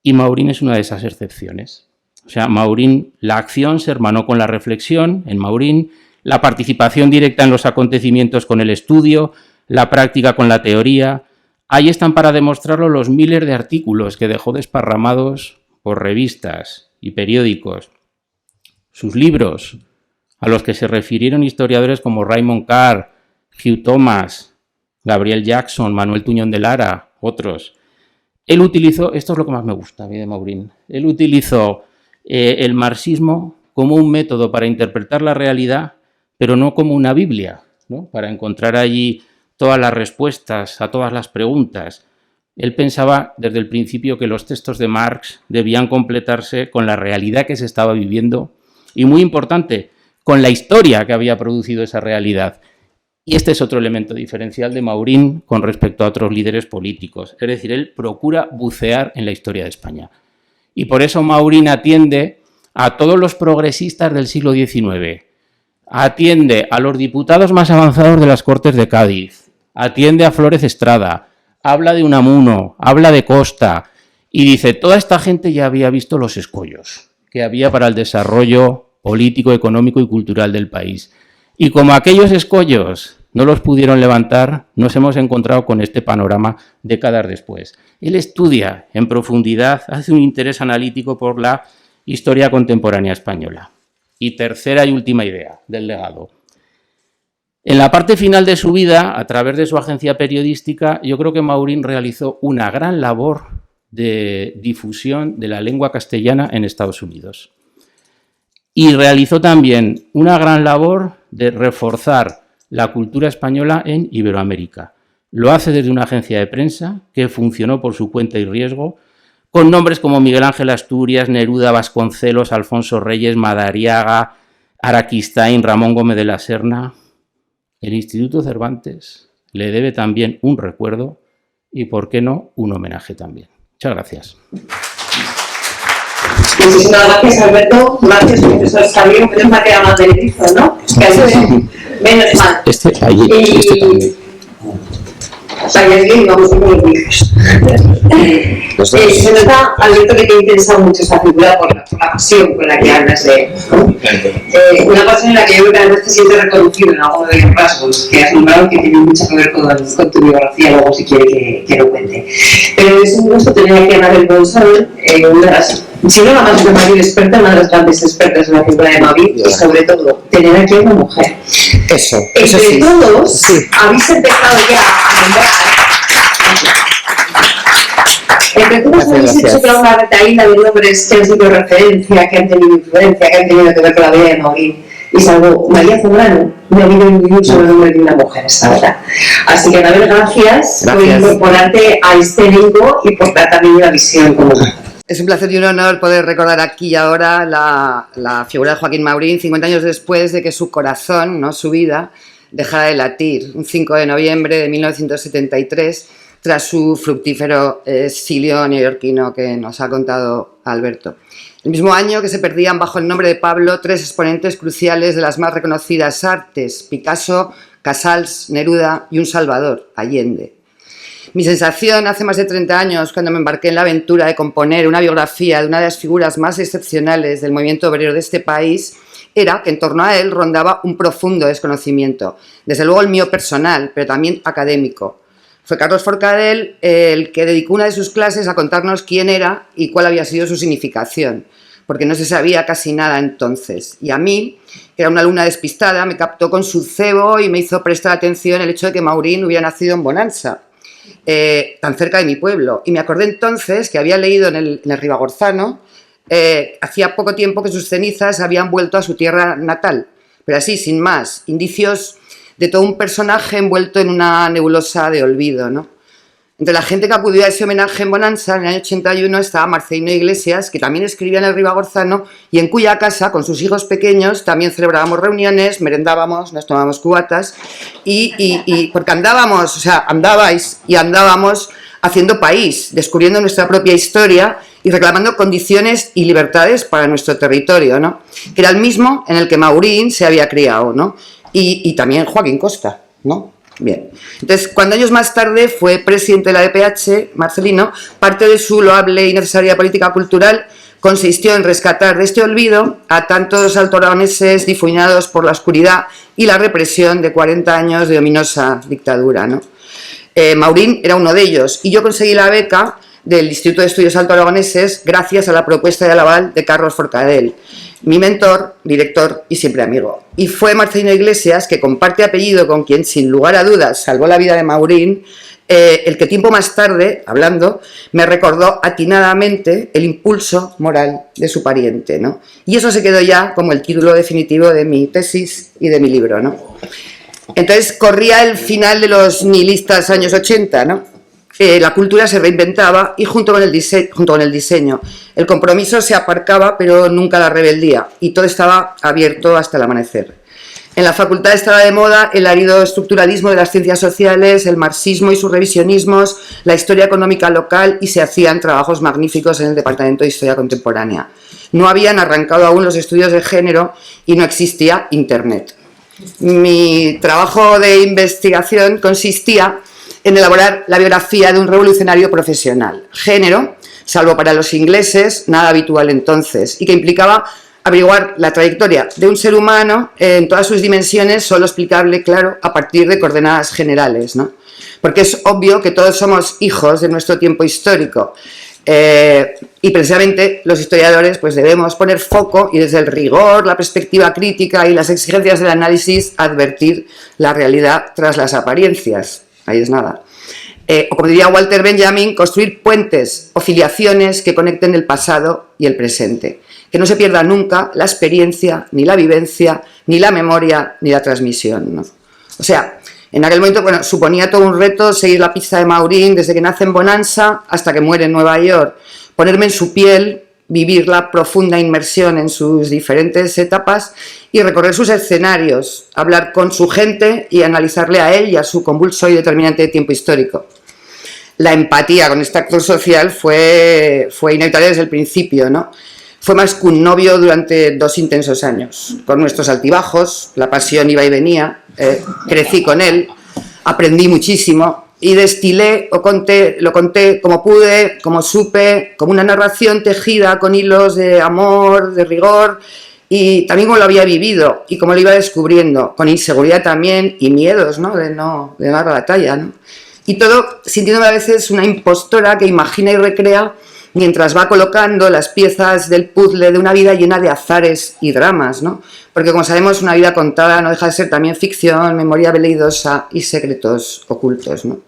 Y Maurín es una de esas excepciones. O sea, Maurín, la acción se hermanó con la reflexión en Maurín, la participación directa en los acontecimientos con el estudio, la práctica con la teoría. Ahí están para demostrarlo los miles de artículos que dejó desparramados por revistas y periódicos. Sus libros, a los que se refirieron historiadores como Raymond Carr, Hugh Thomas, Gabriel Jackson, Manuel Tuñón de Lara, otros. Él utilizó, esto es lo que más me gusta a mí de Maurín, él utilizó el marxismo como un método para interpretar la realidad, pero no como una Biblia, ¿no?, para encontrar allí todas las respuestas a todas las preguntas. Él pensaba desde el principio que los textos de Marx debían completarse con la realidad que se estaba viviendo y, muy importante, con la historia que había producido esa realidad. Y este es otro elemento diferencial de Maurín con respecto a otros líderes políticos. Es decir, él procura bucear en la historia de España. Y por eso Maurín atiende a todos los progresistas del siglo XIX, atiende a los diputados más avanzados de las Cortes de Cádiz, atiende a Flórez Estrada, habla de Unamuno, habla de Costa y dice, toda esta gente ya había visto los escollos que había para el desarrollo político, económico y cultural del país. Y como aquellos escollos no los pudieron levantar, nos hemos encontrado con este panorama décadas después. Él estudia en profundidad, hace un interés analítico por la historia contemporánea española. Y tercera y última idea del legado. En la parte final de su vida, a través de su agencia periodística, yo creo que Maurín realizó una gran labor de difusión de la lengua castellana en Estados Unidos. Y realizó también una gran labor de reforzar la cultura española en Iberoamérica. Lo hace desde una agencia de prensa que funcionó por su cuenta y riesgo, con nombres como Miguel Ángel Asturias, Neruda, Vasconcelos, Alfonso Reyes, Madariaga, Araquistáin, Ramón Gómez de la Serna. El Instituto Cervantes le debe también un recuerdo y, ¿por qué no?, un homenaje también. Muchas gracias. Muchísimas gracias, Alberto. Gracias, profesor Sabio. Menos mal que era más beneficio, ¿no? Menos mal. Este también. O sea, ya es bien, vamos a ir con los hijos. Se nota, Alberto, que te ha interesado mucho esta figura por la pasión con la que hablas de él, ¿no? Una pasión en la que yo creo que además te sientes reconocido en alguno de los rasgos que has nombrado, que tienen mucho que ver con tu biografía, luego si quiere que lo cuente. Pero es un gusto tener aquí a Anabel González, una de las, si no la más mayor experta, una de las grandes expertas en la figura de Maurín, y sobre todo, tener aquí a una mujer. Eso Entre sí. todos, Sí. habéis empezado ya a nombrar. Entre todos habéis hecho toda una retaíla de nombres que han sido referencia, que han tenido influencia, que han tenido que ver con la vida de Maurín. Y salvo María Zambrano, no ha habido ningún solo nombre de una mujer hasta ahora. Así que, Anabel, gracias por incorporarte a este elenco y por dar también una visión como tú. Es un placer y un honor poder recordar aquí y ahora la figura de Joaquín Maurín, 50 años después de que su corazón, no su vida, dejara de latir, un 5 de noviembre de 1973, tras su fructífero exilio neoyorquino que nos ha contado Alberto. El mismo año que se perdían bajo el nombre de Pablo 3 exponentes cruciales de las más reconocidas artes: Picasso, Casals, Neruda y un Salvador, Allende. Mi sensación hace más de 30 años, cuando me embarqué en la aventura de componer una biografía de una de las figuras más excepcionales del movimiento obrero de este país, era que en torno a él rondaba un profundo desconocimiento, desde luego el mío personal, pero también académico. Fue Carlos Forcadell el que dedicó una de sus clases a contarnos quién era y cuál había sido su significación, porque no se sabía casi nada entonces. Y a mí, que era una alumna despistada, me captó con su cebo y me hizo prestar atención el hecho de que Maurín hubiera nacido en Bonanza, tan cerca de mi pueblo. Y me acordé entonces que había leído en el Ribagorzano, hacía poco tiempo que sus cenizas habían vuelto a su tierra natal, pero así, sin más, indicios de todo un personaje envuelto en una nebulosa de olvido, ¿no? Entre la gente que acudió a ese homenaje en Bonanza, en el año 81, estaba Marcelino Iglesias, que también escribía en el Ribagorzano y en cuya casa, con sus hijos pequeños, también celebrábamos reuniones, merendábamos, nos tomábamos cubatas y porque andábamos, o sea, andabais y andábamos haciendo país, descubriendo nuestra propia historia y reclamando condiciones y libertades para nuestro territorio, ¿no? Que era el mismo en el que Maurín se había criado, ¿no? Y también Joaquín Costa, ¿no? Bien. Entonces, cuando años más tarde fue presidente de la EPH, Marcelino, parte de su loable y necesaria política cultural consistió en rescatar de este olvido a tantos altoaragoneses difuminados por la oscuridad y la represión de 40 años de ominosa dictadura, ¿no? Maurín era uno de ellos, y yo conseguí la beca del Instituto de Estudios Altoaragoneses gracias a la propuesta de aval de Carlos Forcadell, mi mentor, director y siempre amigo. Y fue Marcelino Iglesias, que comparte apellido con quien sin lugar a dudas salvó la vida de Maurín, el que tiempo más tarde, hablando, me recordó atinadamente el impulso moral de su pariente, ¿no? Y eso se quedó ya como el título definitivo de mi tesis y de mi libro, ¿no? Entonces corría el final de los nihilistas años 80, ¿no? La cultura se reinventaba y junto con el diseño, el compromiso se aparcaba, pero nunca la rebeldía, y todo estaba abierto hasta el amanecer. En la facultad estaba de moda el árido estructuralismo de las ciencias sociales, el marxismo y sus revisionismos, la historia económica local, y se hacían trabajos magníficos en el Departamento de Historia Contemporánea. No habían arrancado aún los estudios de género y no existía Internet. Mi trabajo de investigación consistía en elaborar la biografía de un revolucionario profesional, género, salvo para los ingleses, nada habitual entonces, y que implicaba averiguar la trayectoria de un ser humano en todas sus dimensiones, solo explicable, claro, a partir de coordenadas generales, ¿no? Porque es obvio que todos somos hijos de nuestro tiempo histórico, y precisamente los historiadores pues debemos poner foco y desde el rigor, la perspectiva crítica y las exigencias del análisis advertir la realidad tras las apariencias. Ahí es nada. O como diría Walter Benjamin, construir puentes o filiaciones que conecten el pasado y el presente. Que no se pierda nunca la experiencia, ni la vivencia, ni la memoria, ni la transmisión, ¿no? O sea, en aquel momento, bueno, suponía todo un reto seguir la pista de Maureen desde que nace en Bonanza hasta que muere en Nueva York, ponerme en su piel, vivir la profunda inmersión en sus diferentes etapas y recorrer sus escenarios, hablar con su gente y analizarle a él y a su convulso y determinante tiempo histórico. La empatía con este actor social fue inevitable desde el principio, ¿no? Fue más que un novio durante 2 intensos años, con nuestros altibajos, la pasión iba y venía, crecí con él, aprendí muchísimo y destilé lo conté como pude, como supe, como una narración tejida con hilos de amor, de rigor y también como lo había vivido y como lo iba descubriendo, con inseguridad también y miedos, ¿no? De no dar la talla, ¿no? Y todo sintiéndome a veces una impostora que imagina y recrea mientras va colocando las piezas del puzzle de una vida llena de azares y dramas, ¿no? Porque como sabemos, una vida contada no deja de ser también ficción, memoria veleidosa y secretos ocultos, ¿no?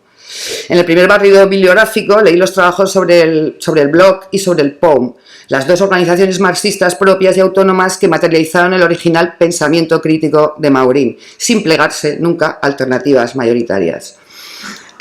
En el primer barrido bibliográfico leí los trabajos sobre el blog y sobre el POUM, las 2 organizaciones marxistas propias y autónomas que materializaron el original pensamiento crítico de Maureen, sin plegarse nunca a alternativas mayoritarias.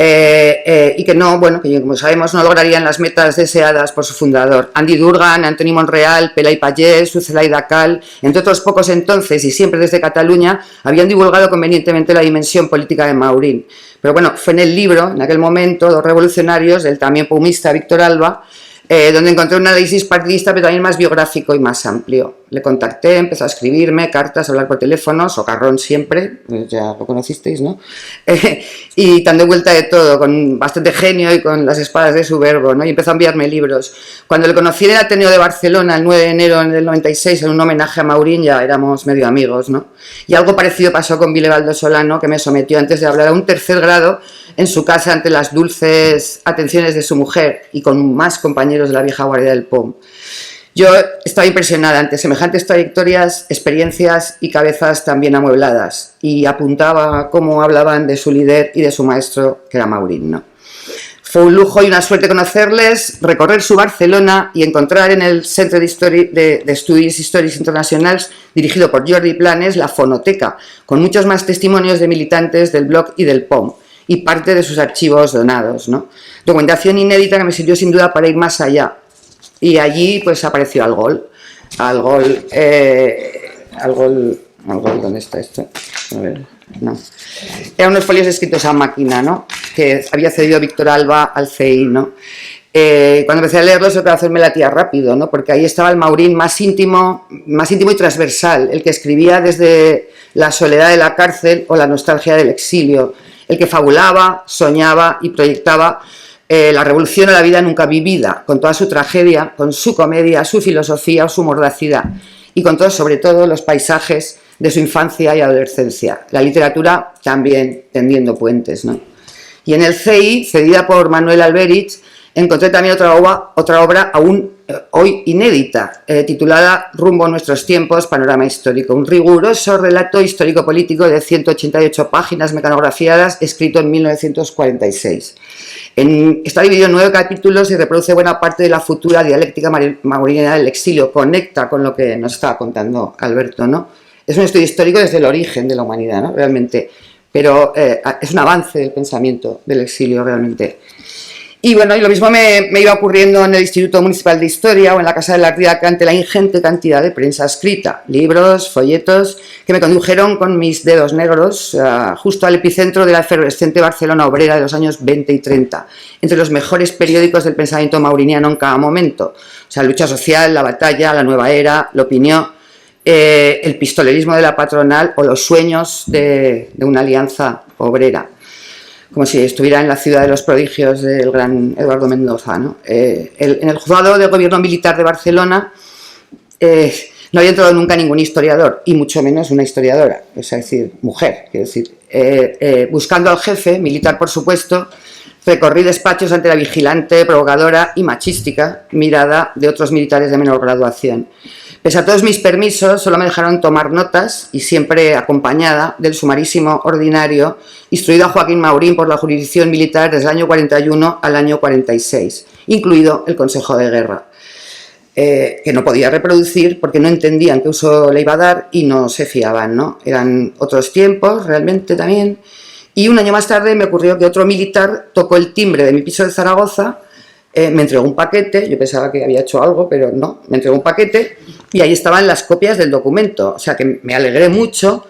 Y que no, bueno, que como sabemos no lograrían las metas deseadas por su fundador. Andy Durgan, Antoni Monreal, Pelai Pallés, Sucelaida Cal, entre otros pocos entonces y siempre desde Cataluña, habían divulgado convenientemente la dimensión política de Maureen. Pero bueno, fue en el libro, en aquel momento, 2 revolucionarios, del también pumista Víctor Alba, donde encontré un análisis partidista, pero también más biográfico y más amplio. Le contacté, empezó a escribirme cartas, a hablar por teléfono, socarrón siempre, ya lo conocisteis, ¿no? Y dando vuelta de todo, con bastante genio y con las espadas de su verbo, ¿no? Y empezó a enviarme libros. Cuando le conocí en el Ateneo de Barcelona, el 9 de enero del 96, en un homenaje a Maureen, ya éramos medio amigos, ¿no? Y algo parecido pasó con Vilebaldo Solano, que me sometió antes de hablar a un 3er grado en su casa ante las dulces atenciones de su mujer y con más compañeros de la vieja guardia del POM. Yo estaba impresionada ante semejantes trayectorias, experiencias y cabezas también amuebladas y apuntaba cómo hablaban de su líder y de su maestro, que era Maureen, ¿no? Fue un lujo y una suerte conocerles, recorrer su Barcelona y encontrar en el Centre de Estudis Històrics Internacionals, dirigido por Jordi Planes, la fonoteca, con muchos más testimonios de militantes del blog y del POM y parte de sus archivos donados, ¿no? Documentación inédita que me sirvió sin duda para ir más allá. Y allí pues apareció Algol, ¿dónde está esto? A ver, no. Eran unos folios escritos a máquina, ¿no? Que había cedido Víctor Alba al CEI, ¿no? Cuando empecé a leerlos el corazón me latía rápido, ¿no? Porque ahí estaba el Maureen más íntimo y transversal, el que escribía desde la soledad de la cárcel o la nostalgia del exilio, el que fabulaba, soñaba y proyectaba la revolución a la vida nunca vivida, con toda su tragedia, con su comedia, su filosofía o su mordacidad, y con todos, sobre todo, los paisajes de su infancia y adolescencia. La literatura también tendiendo puentes, ¿no? Y en el CEI, cedida por Manuel Alberich, encontré también otra obra aún hoy inédita, titulada Rumbo a nuestros tiempos, panorama histórico, un riguroso relato histórico-político de 188 páginas mecanografiadas, escrito en 1946. Está dividido en 9 capítulos y reproduce buena parte de la futura dialéctica mauriniana del exilio, conecta con lo que nos estaba contando Alberto, ¿no? Es un estudio histórico desde el origen de la humanidad, ¿no? Realmente, pero es un avance del pensamiento del exilio, realmente. Y bueno, y lo mismo me iba ocurriendo en el Instituto Municipal de Historia o en la Casa de la Ardiaca ante la ingente cantidad de prensa escrita, libros, folletos, que me condujeron con mis dedos negros justo al epicentro de la efervescente Barcelona obrera de los años 20 y 30, entre los mejores periódicos del pensamiento mauriniano en cada momento. O sea, Lucha Social, La Batalla, La Nueva Era, La Opinión. el pistolerismo de la patronal o los sueños de una alianza obrera, como si estuviera en la ciudad de los prodigios del gran Eduardo Mendoza, ¿no? En el juzgado de gobierno militar de Barcelona no había entrado nunca ningún historiador, y mucho menos una historiadora, es decir, mujer, quiero decir. Buscando al jefe, militar por supuesto, recorrí despachos ante la vigilante, provocadora y machística mirada de otros militares de menor graduación. Pese a todos mis permisos, solo me dejaron tomar notas, y siempre acompañada del sumarísimo ordinario, instruido a Joaquín Maurín por la jurisdicción militar desde el año 41 al año 46, incluido el Consejo de Guerra, que no podía reproducir porque no entendían qué uso le iba a dar y no se fiaban, ¿no? Eran otros tiempos, realmente también. Y un año más tarde me ocurrió que otro militar tocó el timbre de mi piso de Zaragoza, me entregó un paquete, yo pensaba que había hecho algo, pero no, me entregó un paquete y ahí estaban las copias del documento, o sea que me alegré mucho,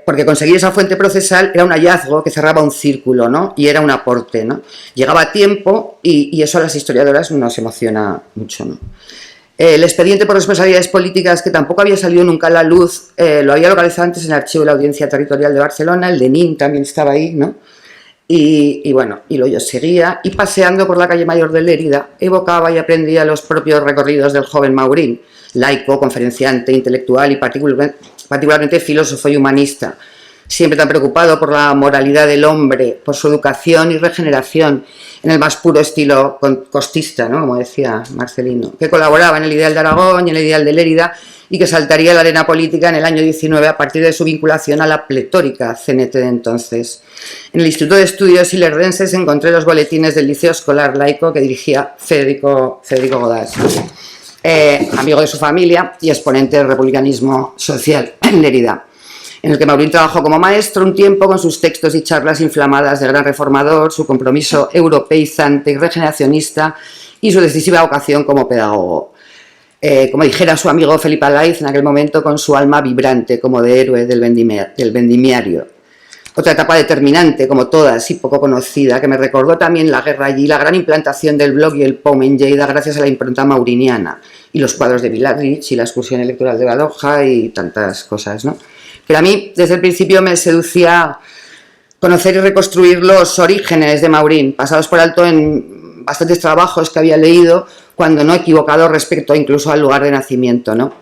porque conseguir esa fuente procesal era un hallazgo que cerraba un círculo, ¿no? Y era un aporte, ¿no? Llegaba a tiempo y eso a las historiadoras nos emociona mucho, ¿no? El expediente por responsabilidades políticas, que tampoco había salido nunca a la luz, lo había localizado antes en el archivo de la Audiencia Territorial de Barcelona, el de NIN también estaba ahí, ¿no? Y bueno, y lo yo seguía, y paseando por la calle Mayor de Lérida, evocaba y aprendía los propios recorridos del joven Maurín, laico, conferenciante, intelectual y particularmente filósofo y humanista, siempre tan preocupado por la moralidad del hombre, por su educación y regeneración, en el más puro estilo costista, ¿no? Como decía Marcelino, que colaboraba en el ideal de Aragón y en el ideal de Lérida, y que saltaría a la arena política en el año 19 a partir de su vinculación a la pletórica CNT de entonces. En el Instituto de Estudios Ilerdenses encontré los boletines del Liceo Escolar Laico que dirigía Federico Godás, amigo de su familia y exponente del republicanismo social en Lérida, en el que Maurín trabajó como maestro un tiempo con sus textos y charlas inflamadas de gran reformador, su compromiso europeizante y regeneracionista y su decisiva vocación como pedagogo. Como dijera su amigo Felipe Alaiz en aquel momento, con su alma vibrante como de héroe del vendimiario. Otra etapa determinante, como todas y poco conocida, que me recordó también la guerra allí, la gran implantación del blog y el POM en Lleida gracias a la impronta mauriniana, y los cuadros de Vilarich y la excursión electoral de Badoja y tantas cosas, ¿no? Pero a mí, desde el principio, me seducía conocer y reconstruir los orígenes de Maurín, pasados por alto en bastantes trabajos que había leído, cuando no equivocado respecto incluso al lugar de nacimiento, ¿no?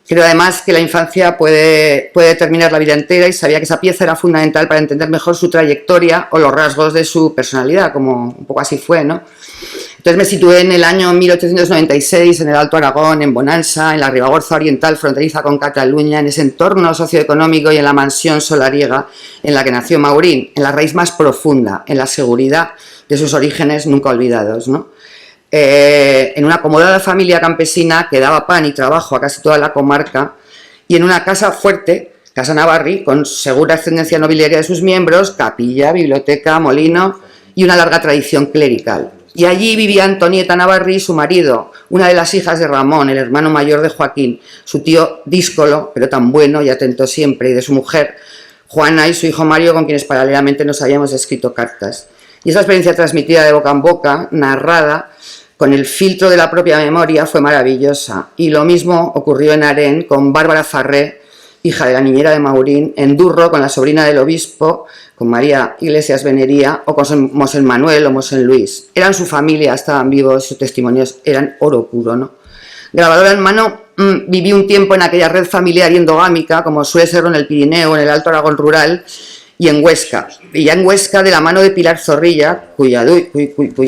Creo además que la infancia puede determinar la vida entera, y sabía que esa pieza era fundamental para entender mejor su trayectoria o los rasgos de su personalidad, como un poco así fue, ¿no? Entonces me situé en el año 1896 en el Alto Aragón, en Bonansa, en la Ribagorza Oriental fronteriza con Cataluña, en ese entorno socioeconómico y en la mansión solariega en la que nació Maurín, en la raíz más profunda, en la seguridad de sus orígenes nunca olvidados, ¿no? En una acomodada familia campesina que daba pan y trabajo a casi toda la comarca, y en una casa fuerte, Casa Navarri, con segura ascendencia nobiliaria de sus miembros, capilla, biblioteca, molino y una larga tradición clerical. Y allí vivía Antonieta Navarri, su marido, una de las hijas de Ramón, el hermano mayor de Joaquín, su tío díscolo, pero tan bueno y atento siempre, y de su mujer, Juana, y su hijo Mario, con quienes paralelamente nos habíamos escrito cartas. Y esa experiencia transmitida de boca en boca, narrada, con el filtro de la propia memoria, fue maravillosa. Y lo mismo ocurrió en Arén con Bárbara Farré, hija de la niñera de Maurín, en Durro con la sobrina del obispo, con María Iglesias Venería, o con Mosén Manuel o Mosén Luis. Eran su familia, estaban vivos, sus testimonios eran oro puro, ¿no? Grabadora en mano, viví un tiempo en aquella red familiar y endogámica, como suele serlo en el Pirineo, en el Alto Aragón rural, y en Huesca. Y ya en Huesca, de la mano de Pilar Zorrilla, cuya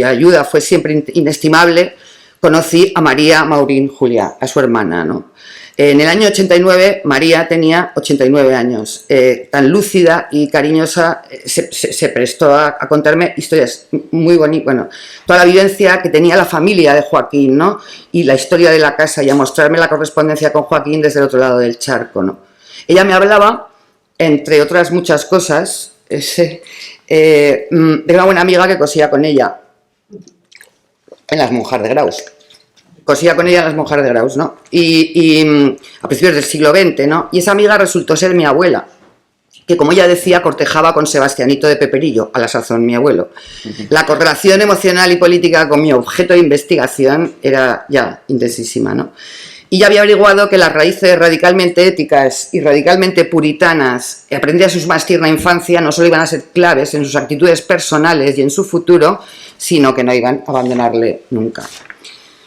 ayuda fue siempre inestimable, conocí a María Maurín Juliá, a su hermana, ¿no? En el año 89, María tenía 89 años. Tan lúcida y cariñosa, se prestó a contarme historias muy bonitas, bueno, toda la vivencia que tenía la familia de Joaquín, ¿no? Y la historia de la casa, y a mostrarme la correspondencia con Joaquín desde el otro lado del charco, ¿no? Ella me hablaba, entre otras muchas cosas, de una buena amiga que cosía con ella en las Monjas de Graus. Cosía con ella en las Monjas de Graus, ¿no? Y a principios del siglo XX, ¿no? Y esa amiga resultó ser mi abuela, que, como ella decía, cortejaba con Sebastianito de Peperillo, a la sazón mi abuelo. La correlación emocional y política con mi objeto de investigación era ya intensísima, ¿no? y ya había averiguado que las raíces radicalmente éticas y radicalmente puritanas aprendidas en su más tierna infancia no solo iban a ser claves en sus actitudes personales y en su futuro, sino que no iban a abandonarle nunca.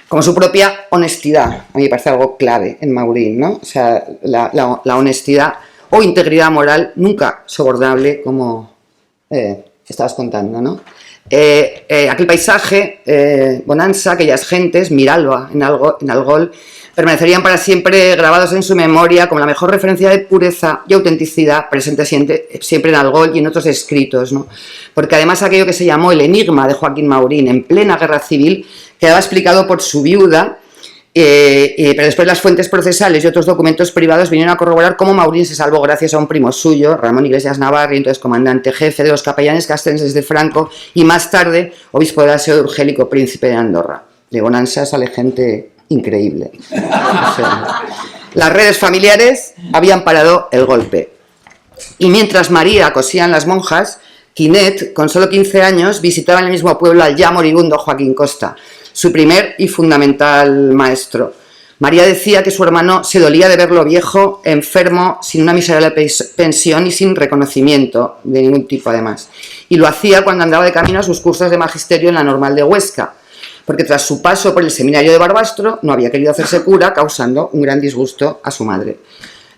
Como su propia honestidad, a mí me parece algo clave en Maurín, ¿no? O sea, la honestidad o integridad moral nunca sobornable, como estabas contando, ¿no? Aquel paisaje, Bonanza, aquellas gentes, Miralba en Algol, permanecerían para siempre grabados en su memoria como la mejor referencia de pureza y autenticidad presente siempre en Algol y en otros escritos, ¿no? Porque además aquello que se llamó el enigma de Joaquín Maurín en plena guerra civil quedaba explicado por su viuda, pero después las fuentes procesales y otros documentos privados vinieron a corroborar cómo Maurín se salvó gracias a un primo suyo, Ramón Iglesias Navarri, entonces comandante jefe de los capellanes castrenses de Franco y más tarde obispo de la Seo de Urgélico, príncipe de Andorra. De Bonanza sale gente increíble. O sea, las redes familiares habían parado el golpe. Y mientras María cosían las monjas, Quinet, con solo 15 años, visitaba en el mismo pueblo al ya moribundo Joaquín Costa, su primer y fundamental maestro. María decía que su hermano se dolía de verlo viejo, enfermo, sin una miserable pensión y sin reconocimiento de ningún tipo además. Y lo hacía cuando andaba de camino a sus cursos de magisterio en la Normal de Huesca, porque tras su paso por el seminario de Barbastro no había querido hacerse cura, causando un gran disgusto a su madre.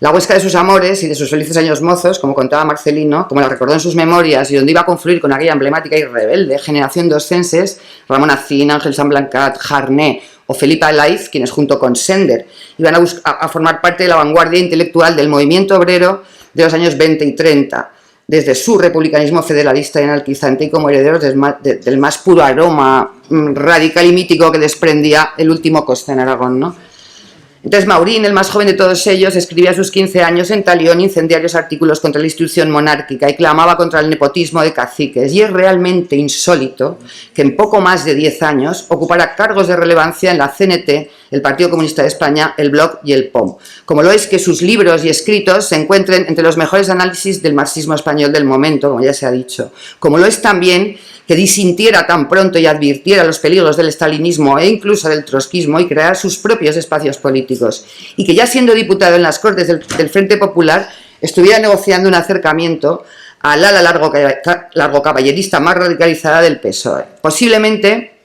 La Huesca de sus amores y de sus felices años mozos, como contaba Marcelino, como la recordó en sus memorias y donde iba a confluir con aquella emblemática y rebelde generación de oscenses, Ramón Acín, Ángel San Blancat, Jarné o Felipe Alaiz, quienes junto con Sender iban a formar parte de la vanguardia intelectual del movimiento obrero de los años 20 y 30, desde su republicanismo federalista y anarquizante y como herederos del más puro aroma radical y mítico que desprendía el último Costa en Aragón, ¿no? Entonces Maurín, el más joven de todos ellos, escribía a sus 15 años en Talión incendiarios artículos contra la institución monárquica y clamaba contra el nepotismo de caciques. Y es realmente insólito que en poco más de 10 años ocupara cargos de relevancia en la CNT, el Partido Comunista de España, el Bloc y el POM. Como lo es que sus libros y escritos se encuentren entre los mejores análisis del marxismo español del momento, como ya se ha dicho. Como lo es también que disintiera tan pronto y advirtiera los peligros del estalinismo e incluso del trotskismo y crear sus propios espacios políticos. Y que ya siendo diputado en las Cortes del Frente Popular estuviera negociando un acercamiento al ala largocaballerista más radicalizada del PSOE. Posiblemente,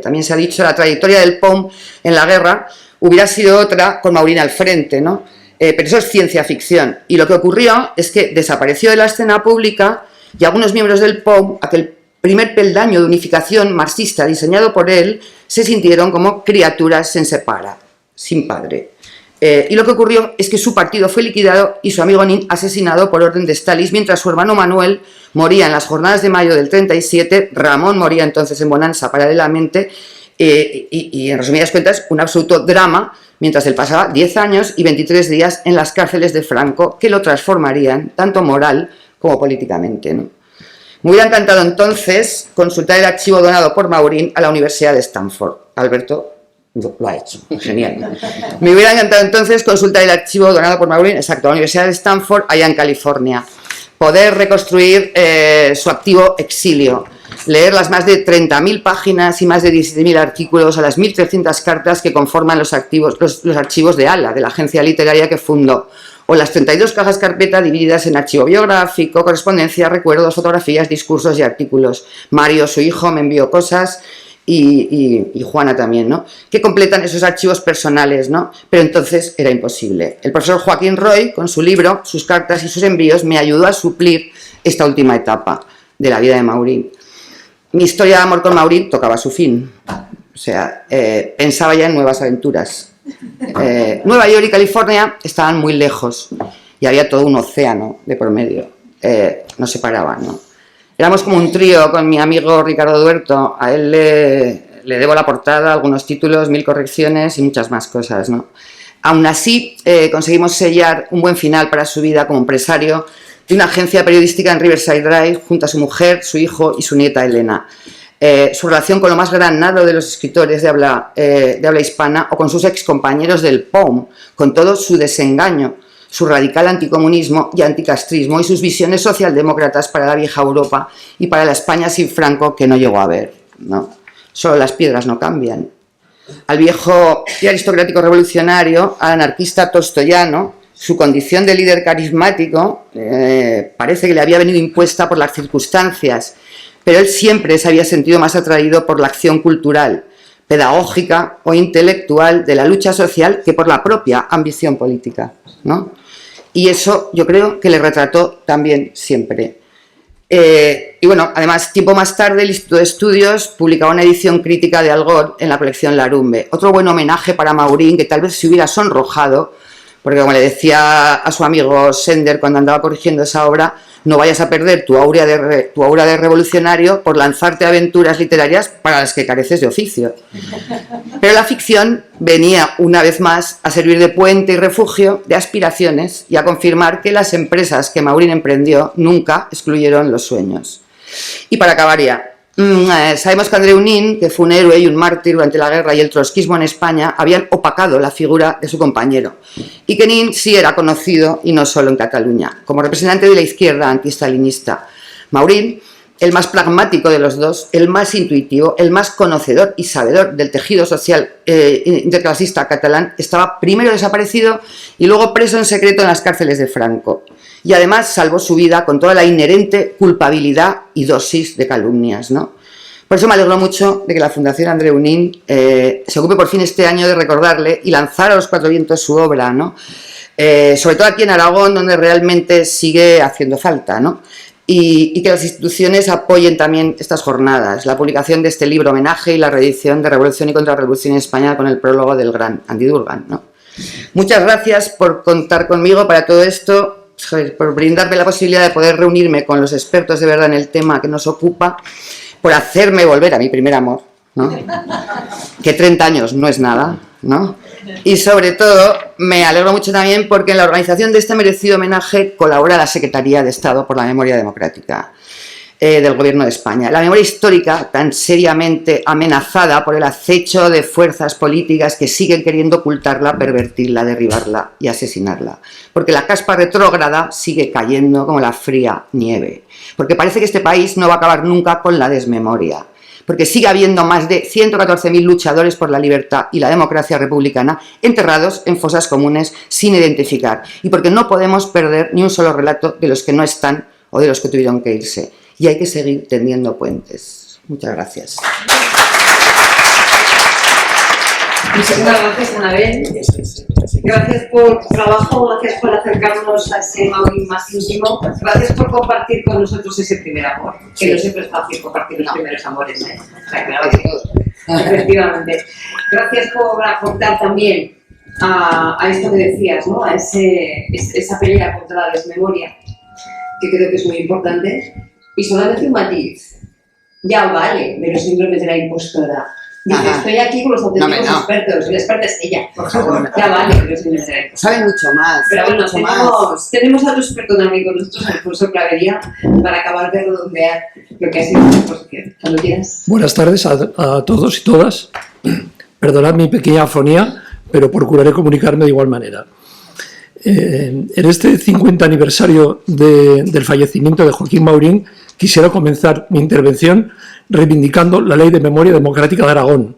también se ha dicho, la trayectoria del POM en la guerra hubiera sido otra con Maurín al frente, ¿no? Pero eso es ciencia ficción. Y lo que ocurrió es que desapareció de la escena pública y algunos miembros del POM, aquel primer peldaño de unificación marxista diseñado por él, se sintieron como criaturas en separa, sin padre. Y lo que ocurrió es que su partido fue liquidado y su amigo Nin asesinado por orden de Stalin, mientras su hermano Manuel moría en las jornadas de mayo del 37, Ramón moría entonces en Bonanza paralelamente, y en resumidas cuentas un absoluto drama, mientras él pasaba 10 años y 23 días en las cárceles de Franco, que lo transformarían tanto moral como políticamente, ¿no? Me hubiera encantado entonces consultar el archivo donado por Maurín a la Universidad de Stanford. Alberto lo ha hecho, genial. Me hubiera encantado entonces consultar el archivo donado por Maurín, exacto, a la Universidad de Stanford, allá en California. Poder reconstruir su activo exilio, leer las más de 30.000 páginas y más de 17.000 artículos a las 1.300 cartas que conforman los archivos de ALA, de la agencia literaria que fundó, o las 32 cajas carpeta divididas en archivo biográfico, correspondencia, recuerdos, fotografías, discursos y artículos. Mario, su hijo, me envió cosas y Juana también, ¿no? Que completan esos archivos personales, ¿no? Pero entonces era imposible. El profesor Joaquín Roy, con su libro, sus cartas y sus envíos, me ayudó a suplir esta última etapa de la vida de Maurín. Mi historia de amor con Maurín tocaba su fin. O sea, pensaba ya en nuevas aventuras. Nueva York y California estaban muy lejos y había todo un océano de por medio, nos separaban, ¿no? Éramos como un trío con mi amigo Ricardo Duerto. A él le debo la portada, algunos títulos, 1000 correcciones y muchas más cosas, ¿no? Aún así conseguimos sellar un buen final para su vida como empresario de una agencia periodística en Riverside Drive junto a su mujer, su hijo y su nieta Elena. Su relación con lo más granado de los escritores de habla hispana o con sus excompañeros del POM, con todo su desengaño, su radical anticomunismo y anticastrismo y sus visiones socialdemócratas para la vieja Europa y para la España sin Franco que no llegó a ver, ¿no? Solo las piedras no cambian. al viejo y aristocrático revolucionario, al anarquista tolstoyano, su condición de líder carismático parece que le había venido impuesta por las circunstancias, pero él siempre se había sentido más atraído por la acción cultural, pedagógica o intelectual de la lucha social que por la propia ambición política, ¿no? Y eso yo creo que le retrató también siempre. Y bueno, además, tiempo más tarde, el Instituto de Estudios publicaba una edición crítica de Algor en la colección Larumbe. Otro buen homenaje para Maurín, que tal vez se hubiera sonrojado, porque como le decía a su amigo Sender cuando andaba corrigiendo esa obra, no vayas a perder tu aura de revolucionario por lanzarte a aventuras literarias para las que careces de oficio. Pero la ficción venía una vez más a servir de puente y refugio de aspiraciones y a confirmar que las empresas que Maurín emprendió nunca excluyeron los sueños. Y para acabar ya, sabemos que Andreu Nin, que fue un héroe y un mártir durante la guerra y el trotskismo en España, habían opacado la figura de su compañero. Y que Nin sí era conocido, y no solo en Cataluña, como representante de la izquierda antistalinista. Maurín, el más pragmático de los dos, el más intuitivo, el más conocedor y sabedor del tejido social interclasista catalán, estaba primero desaparecido y luego preso en secreto en las cárceles de Franco. Y además salvó su vida con toda la inherente culpabilidad y dosis de calumnias, ¿no? Por eso me alegro mucho de que la Fundación Andreu Nin se ocupe por fin este año de recordarle y lanzar a los cuatro vientos su obra, ¿no? Sobre todo aquí en Aragón, donde realmente sigue haciendo falta, ¿no? Y que las instituciones apoyen también estas jornadas, la publicación de este libro homenaje y la reedición de Revolución y Contrarrevolución en España con el prólogo del gran Andy Durgan, ¿no? Muchas gracias por contar conmigo para todo esto, por brindarme la posibilidad de poder reunirme con los expertos de verdad en el tema que nos ocupa, por hacerme volver a mi primer amor, ¿no? Que 30 años no es nada, ¿no? Y sobre todo me alegro mucho también porque en la organización de este merecido homenaje colabora la Secretaría de Estado por la Memoria Democrática del Gobierno de España. La memoria histórica, tan seriamente amenazada por el acecho de fuerzas políticas que siguen queriendo ocultarla, pervertirla, derribarla y asesinarla. Porque la caspa retrógrada sigue cayendo como la fría nieve. Porque parece que este país no va a acabar nunca con la desmemoria. Porque sigue habiendo más de 114.000 luchadores por la libertad y la democracia republicana enterrados en fosas comunes sin identificar. Y porque no podemos perder ni un solo relato de los que no están o de los que tuvieron que irse. Y hay que seguir tendiendo puentes. Muchas gracias. Muchas gracias, Anabel. Gracias por tu trabajo, gracias por acercarnos a ese Maurín más íntimo. Gracias por compartir con nosotros ese primer amor, que no siempre es fácil compartir los primeros amores, ¿eh? Claro que todo. Efectivamente. Gracias por aportar también a esto que decías, ¿no? A esa pelea contra la desmemoria, que creo que es muy importante. Y solamente un matiz. Ya vale de los síndromes de la impostora. Dice, estoy aquí con los auténticos expertos. El experto es ella, por favor. Ya vale de los síndromes de la impostora. Saben mucho más. Pero bueno, tenemos a otro experto también con nosotros, Alfonso Clavería, para acabar de redondear lo que ha sido la exposición. Cuando quieras. Buenas tardes a todos y todas. Perdonad mi pequeña afonía, pero procuraré comunicarme de igual manera. En este 50 aniversario del fallecimiento de Joaquín Maurín, quisiera comenzar mi intervención reivindicando la Ley de Memoria Democrática de Aragón,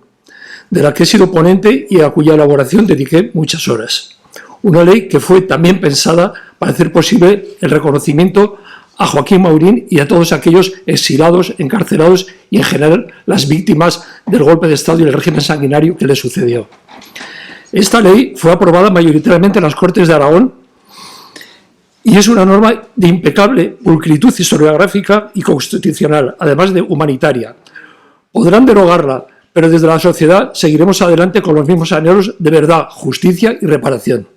de la que he sido ponente y a cuya elaboración dediqué muchas horas. Una ley que fue también pensada para hacer posible el reconocimiento a Joaquín Maurín y a todos aquellos exilados, encarcelados y en general las víctimas del golpe de Estado y el régimen sanguinario que le sucedió. Esta ley fue aprobada mayoritariamente en las Cortes de Aragón y es una norma de impecable pulcritud historiográfica y constitucional, además de humanitaria. Podrán derogarla, pero desde la sociedad seguiremos adelante con los mismos anhelos de verdad, justicia y reparación.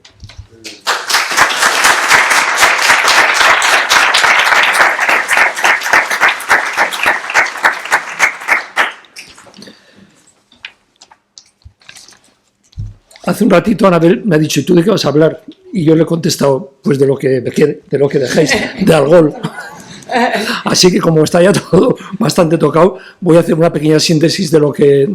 Hace un ratito Anabel me ha dicho, ¿y tú de qué vas a hablar? Y yo le he contestado, pues de lo que dejáis, de Algol. Así que como está ya todo bastante tocado, voy a hacer una pequeña síntesis de lo que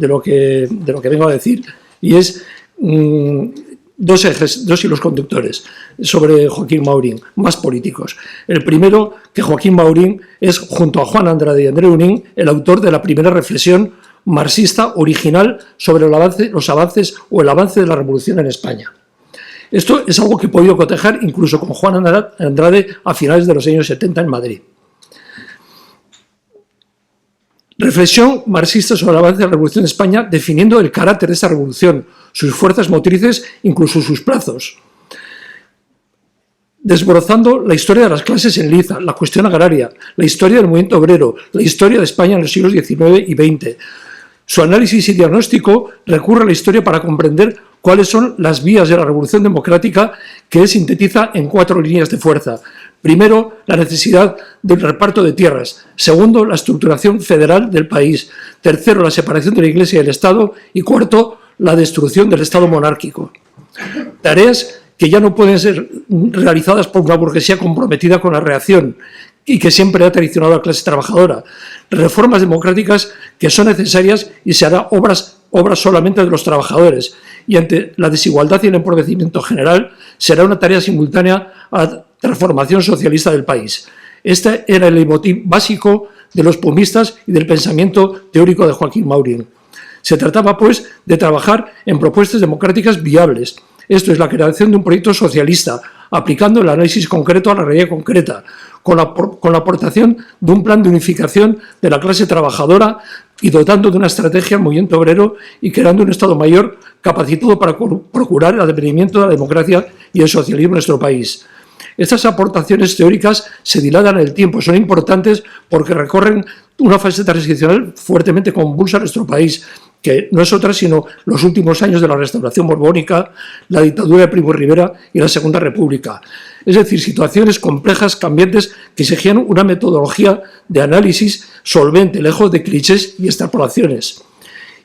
vengo a decir. Y es dos ejes, dos hilos conductores sobre Joaquín Maurín, más políticos. El primero, que Joaquín Maurín es, junto a Juan Andrade y Andreu Nin, el autor de la primera reflexión marxista original sobre los avances o el avance de la revolución en España. Esto es algo que he podido cotejar incluso con Juan Andrade a finales de los años 70 en Madrid. Reflexión marxista sobre el avance de la revolución en España, definiendo el carácter de esta revolución, sus fuerzas motrices, incluso sus plazos. Desbrozando la historia de las clases en liza, la cuestión agraria, la historia del movimiento obrero, la historia de España en los siglos XIX y XX. Su análisis y diagnóstico recurre a la historia para comprender cuáles son las vías de la revolución democrática que él sintetiza en 4 líneas de fuerza. Primero, la necesidad del reparto de tierras. Segundo, la estructuración federal del país. Tercero, la separación de la Iglesia y el Estado. Y cuarto, la destrucción del Estado monárquico. Tareas que ya no pueden ser realizadas por una burguesía comprometida con la reacción y que siempre ha traicionado a la clase trabajadora. Reformas democráticas que son necesarias y se harán obras solamente de los trabajadores. Y ante la desigualdad y el empobrecimiento general, será una tarea simultánea a la transformación socialista del país. Este era el leitmotiv básico de los pumistas y del pensamiento teórico de Joaquín Maurín. Se trataba, pues, de trabajar en propuestas democráticas viables. Esto es la creación de un proyecto socialista, aplicando el análisis concreto a la realidad concreta, con la aportación de un plan de unificación de la clase trabajadora y dotando de una estrategia al movimiento obrero y creando un Estado Mayor capacitado para procurar el advenimiento de la democracia y el socialismo en nuestro país. Estas aportaciones teóricas se dilatan en el tiempo, son importantes porque recorren una fase transicional fuertemente convulsa en nuestro país, que no es otra sino los últimos años de la restauración borbónica, la dictadura de Primo de Rivera y la Segunda República. Es decir, situaciones complejas, cambiantes, que exigían una metodología de análisis solvente, lejos de clichés y extrapolaciones.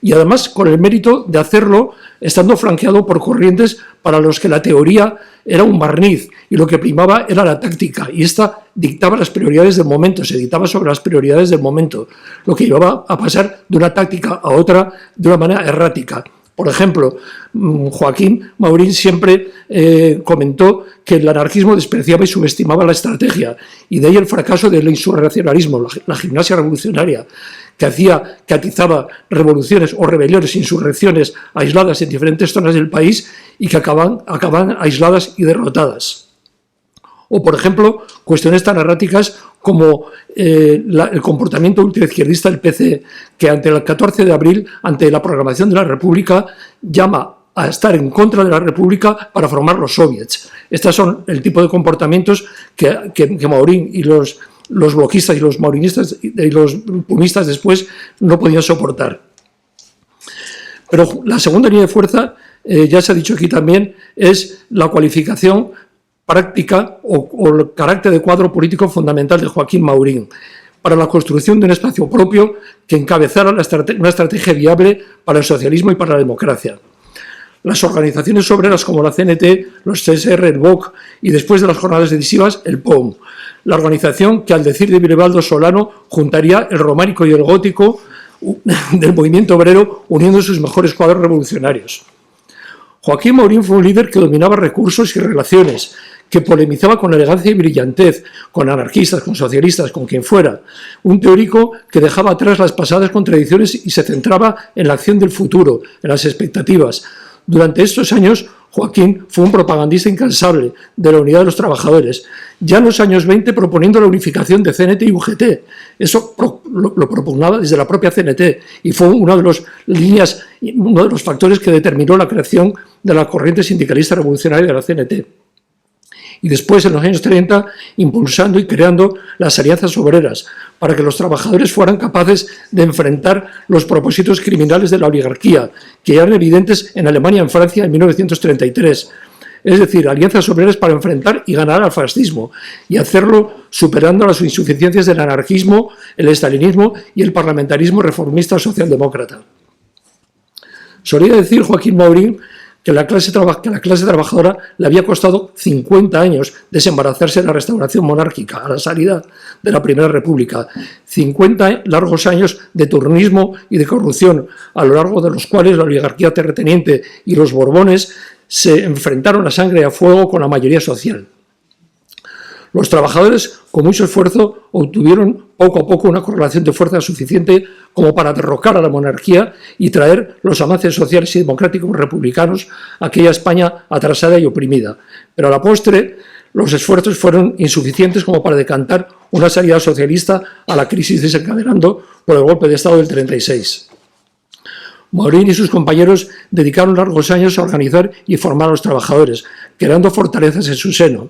Y además con el mérito de hacerlo estando flanqueado por corrientes para los que la teoría era un barniz y lo que primaba era la táctica, y esta dictaba las prioridades del momento, se dictaba sobre las prioridades del momento, lo que llevaba a pasar de una táctica a otra de una manera errática. Por ejemplo, Joaquín Maurín siempre comentó que el anarquismo despreciaba y subestimaba la estrategia, y de ahí el fracaso del insurreccionalismo, la gimnasia revolucionaria, que atizaba revoluciones o rebeliones, insurrecciones aisladas en diferentes zonas del país y que acaban aisladas y derrotadas. O, por ejemplo, cuestiones tan erráticas como el comportamiento ultraizquierdista del PC, que ante el 14 de abril, ante la proclamación de la República, llama a estar en contra de la República para formar los soviets. Estos son el tipo de comportamientos que Maurín y los bloquistas y los maurinistas y los pumistas después no podían soportar. Pero la segunda línea de fuerza, ya se ha dicho aquí también, es la cualificación práctica o el carácter de cuadro político fundamental de Joaquín Maurín para la construcción de un espacio propio que encabezara una estrategia viable para el socialismo y para la democracia. Las organizaciones obreras como la CNT, los CSR, el BOC y después de las jornadas decisivas, el POM. La organización que, al decir de Vivaldo Solano, juntaría el románico y el gótico del movimiento obrero uniendo sus mejores cuadros revolucionarios. Joaquín Maurín fue un líder que dominaba recursos y relaciones, que polemizaba con elegancia y brillantez, con anarquistas, con socialistas, con quien fuera. Un teórico que dejaba atrás las pasadas contradicciones y se centraba en la acción del futuro, en las expectativas. Durante estos años, Joaquín fue un propagandista incansable de la unidad de los trabajadores, ya en los años 20 proponiendo la unificación de CNT y UGT. Eso lo propugnaba desde la propia CNT y fue uno de los factores que determinó la creación de la corriente sindicalista revolucionaria de la CNT. Y después, en los años 30, impulsando y creando las alianzas obreras para que los trabajadores fueran capaces de enfrentar los propósitos criminales de la oligarquía, que eran evidentes en Alemania y en Francia en 1933. Es decir, alianzas obreras para enfrentar y ganar al fascismo, y hacerlo superando las insuficiencias del anarquismo, el estalinismo y el parlamentarismo reformista socialdemócrata. Solía decir Joaquín Maurín que la clase trabajadora le había costado 50 años desembarazarse de la restauración monárquica a la salida de la Primera República. 50 largos años de turnismo y de corrupción, a lo largo de los cuales la oligarquía terrateniente y los Borbones se enfrentaron a sangre y a fuego con la mayoría social. Los trabajadores, con mucho esfuerzo, obtuvieron poco a poco una correlación de fuerza suficiente como para derrocar a la monarquía y traer los avances sociales y democráticos republicanos a aquella España atrasada y oprimida. Pero a la postre, los esfuerzos fueron insuficientes como para decantar una salida socialista a la crisis desencadenando por el golpe de Estado del 36. Maurín y sus compañeros dedicaron largos años a organizar y formar a los trabajadores, creando fortalezas en su seno.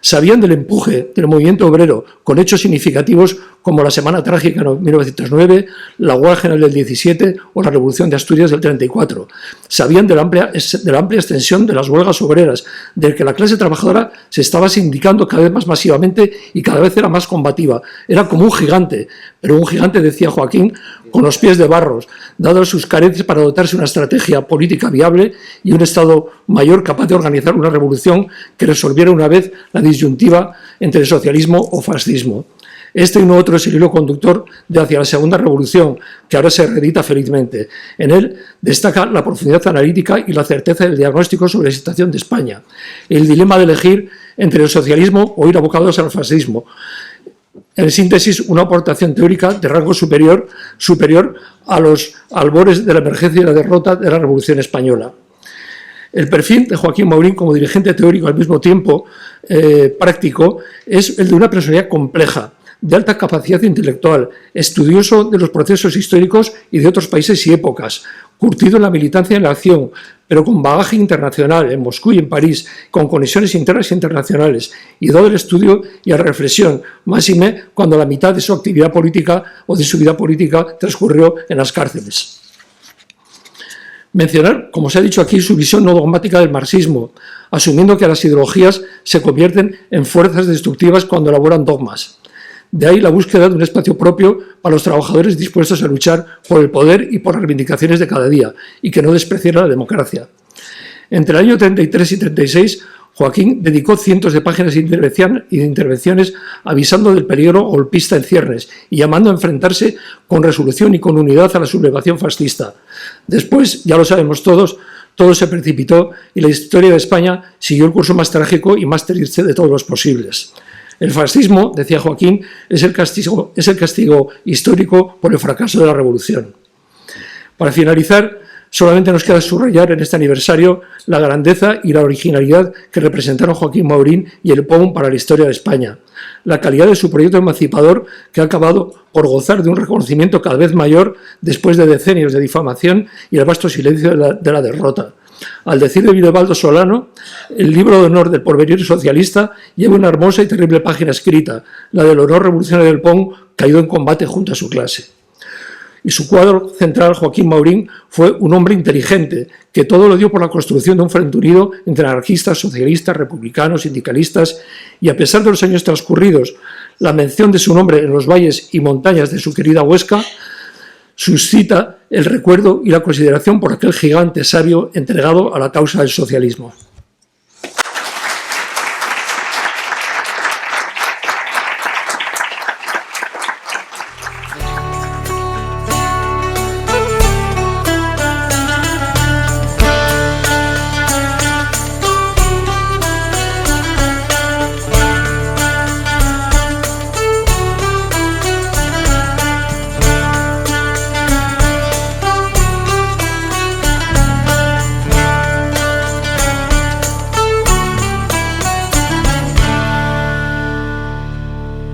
Sabían del empuje del movimiento obrero con hechos significativos como la Semana Trágica en 1909, la Huelga General del 17 o la Revolución de Asturias del 34. Sabían de la amplia extensión de las huelgas obreras, del que la clase trabajadora se estaba sindicando cada vez más masivamente y cada vez era más combativa. Era como un gigante, pero un gigante, decía Joaquín, con los pies de barros, dadas sus carencias para dotarse de una estrategia política viable y un Estado mayor capaz de organizar una revolución que resolviera una vez la disyuntiva entre el socialismo o fascismo. Este y no otro es el hilo conductor de hacia la segunda revolución, que ahora se reedita felizmente. En él destaca la profundidad analítica y la certeza del diagnóstico sobre la situación de España, el dilema de elegir entre el socialismo o ir abocados al fascismo. En síntesis, una aportación teórica de rango superior a los albores de la emergencia y la derrota de la Revolución Española. El perfil de Joaquín Maurín como dirigente teórico al mismo tiempo práctico es el de una personalidad compleja, de alta capacidad intelectual, estudioso de los procesos históricos y de otros países y épocas, curtido en la militancia y en la acción, pero con bagaje internacional en Moscú y en París, con conexiones internas e internacionales, y dado el estudio y la reflexión, máxime cuando la mitad de su actividad política o de su vida política transcurrió en las cárceles. Mencionar, como se ha dicho aquí, su visión no dogmática del marxismo, asumiendo que las ideologías se convierten en fuerzas destructivas cuando elaboran dogmas. De ahí la búsqueda de un espacio propio para los trabajadores dispuestos a luchar por el poder y por las reivindicaciones de cada día, y que no despreciara la democracia. Entre el año 33 y 36, Joaquín dedicó cientos de páginas y de intervenciones avisando del peligro golpista en ciernes y llamando a enfrentarse con resolución y con unidad a la sublevación fascista. Después, ya lo sabemos todos, todo se precipitó y la historia de España siguió el curso más trágico y más triste de todos los posibles. El fascismo, decía Joaquín, es el castigo histórico por el fracaso de la revolución. Para finalizar, solamente nos queda subrayar en este aniversario la grandeza y la originalidad que representaron Joaquín Maurín y el POUM para la historia de España, la calidad de su proyecto emancipador que ha acabado por gozar de un reconocimiento cada vez mayor después de decenios de difamación y el vasto silencio de la derrota. Al decir de Vivaldo Solano, el libro de honor del porvenir socialista lleva una hermosa y terrible página escrita, la del honor revolucionario del POUM caído en combate junto a su clase. Y su cuadro central, Joaquín Maurín, fue un hombre inteligente, que todo lo dio por la construcción de un frente unido entre anarquistas, socialistas, republicanos, sindicalistas, y a pesar de los años transcurridos, la mención de su nombre en los valles y montañas de su querida Huesca suscita el recuerdo y la consideración por aquel gigante sabio entregado a la causa del socialismo.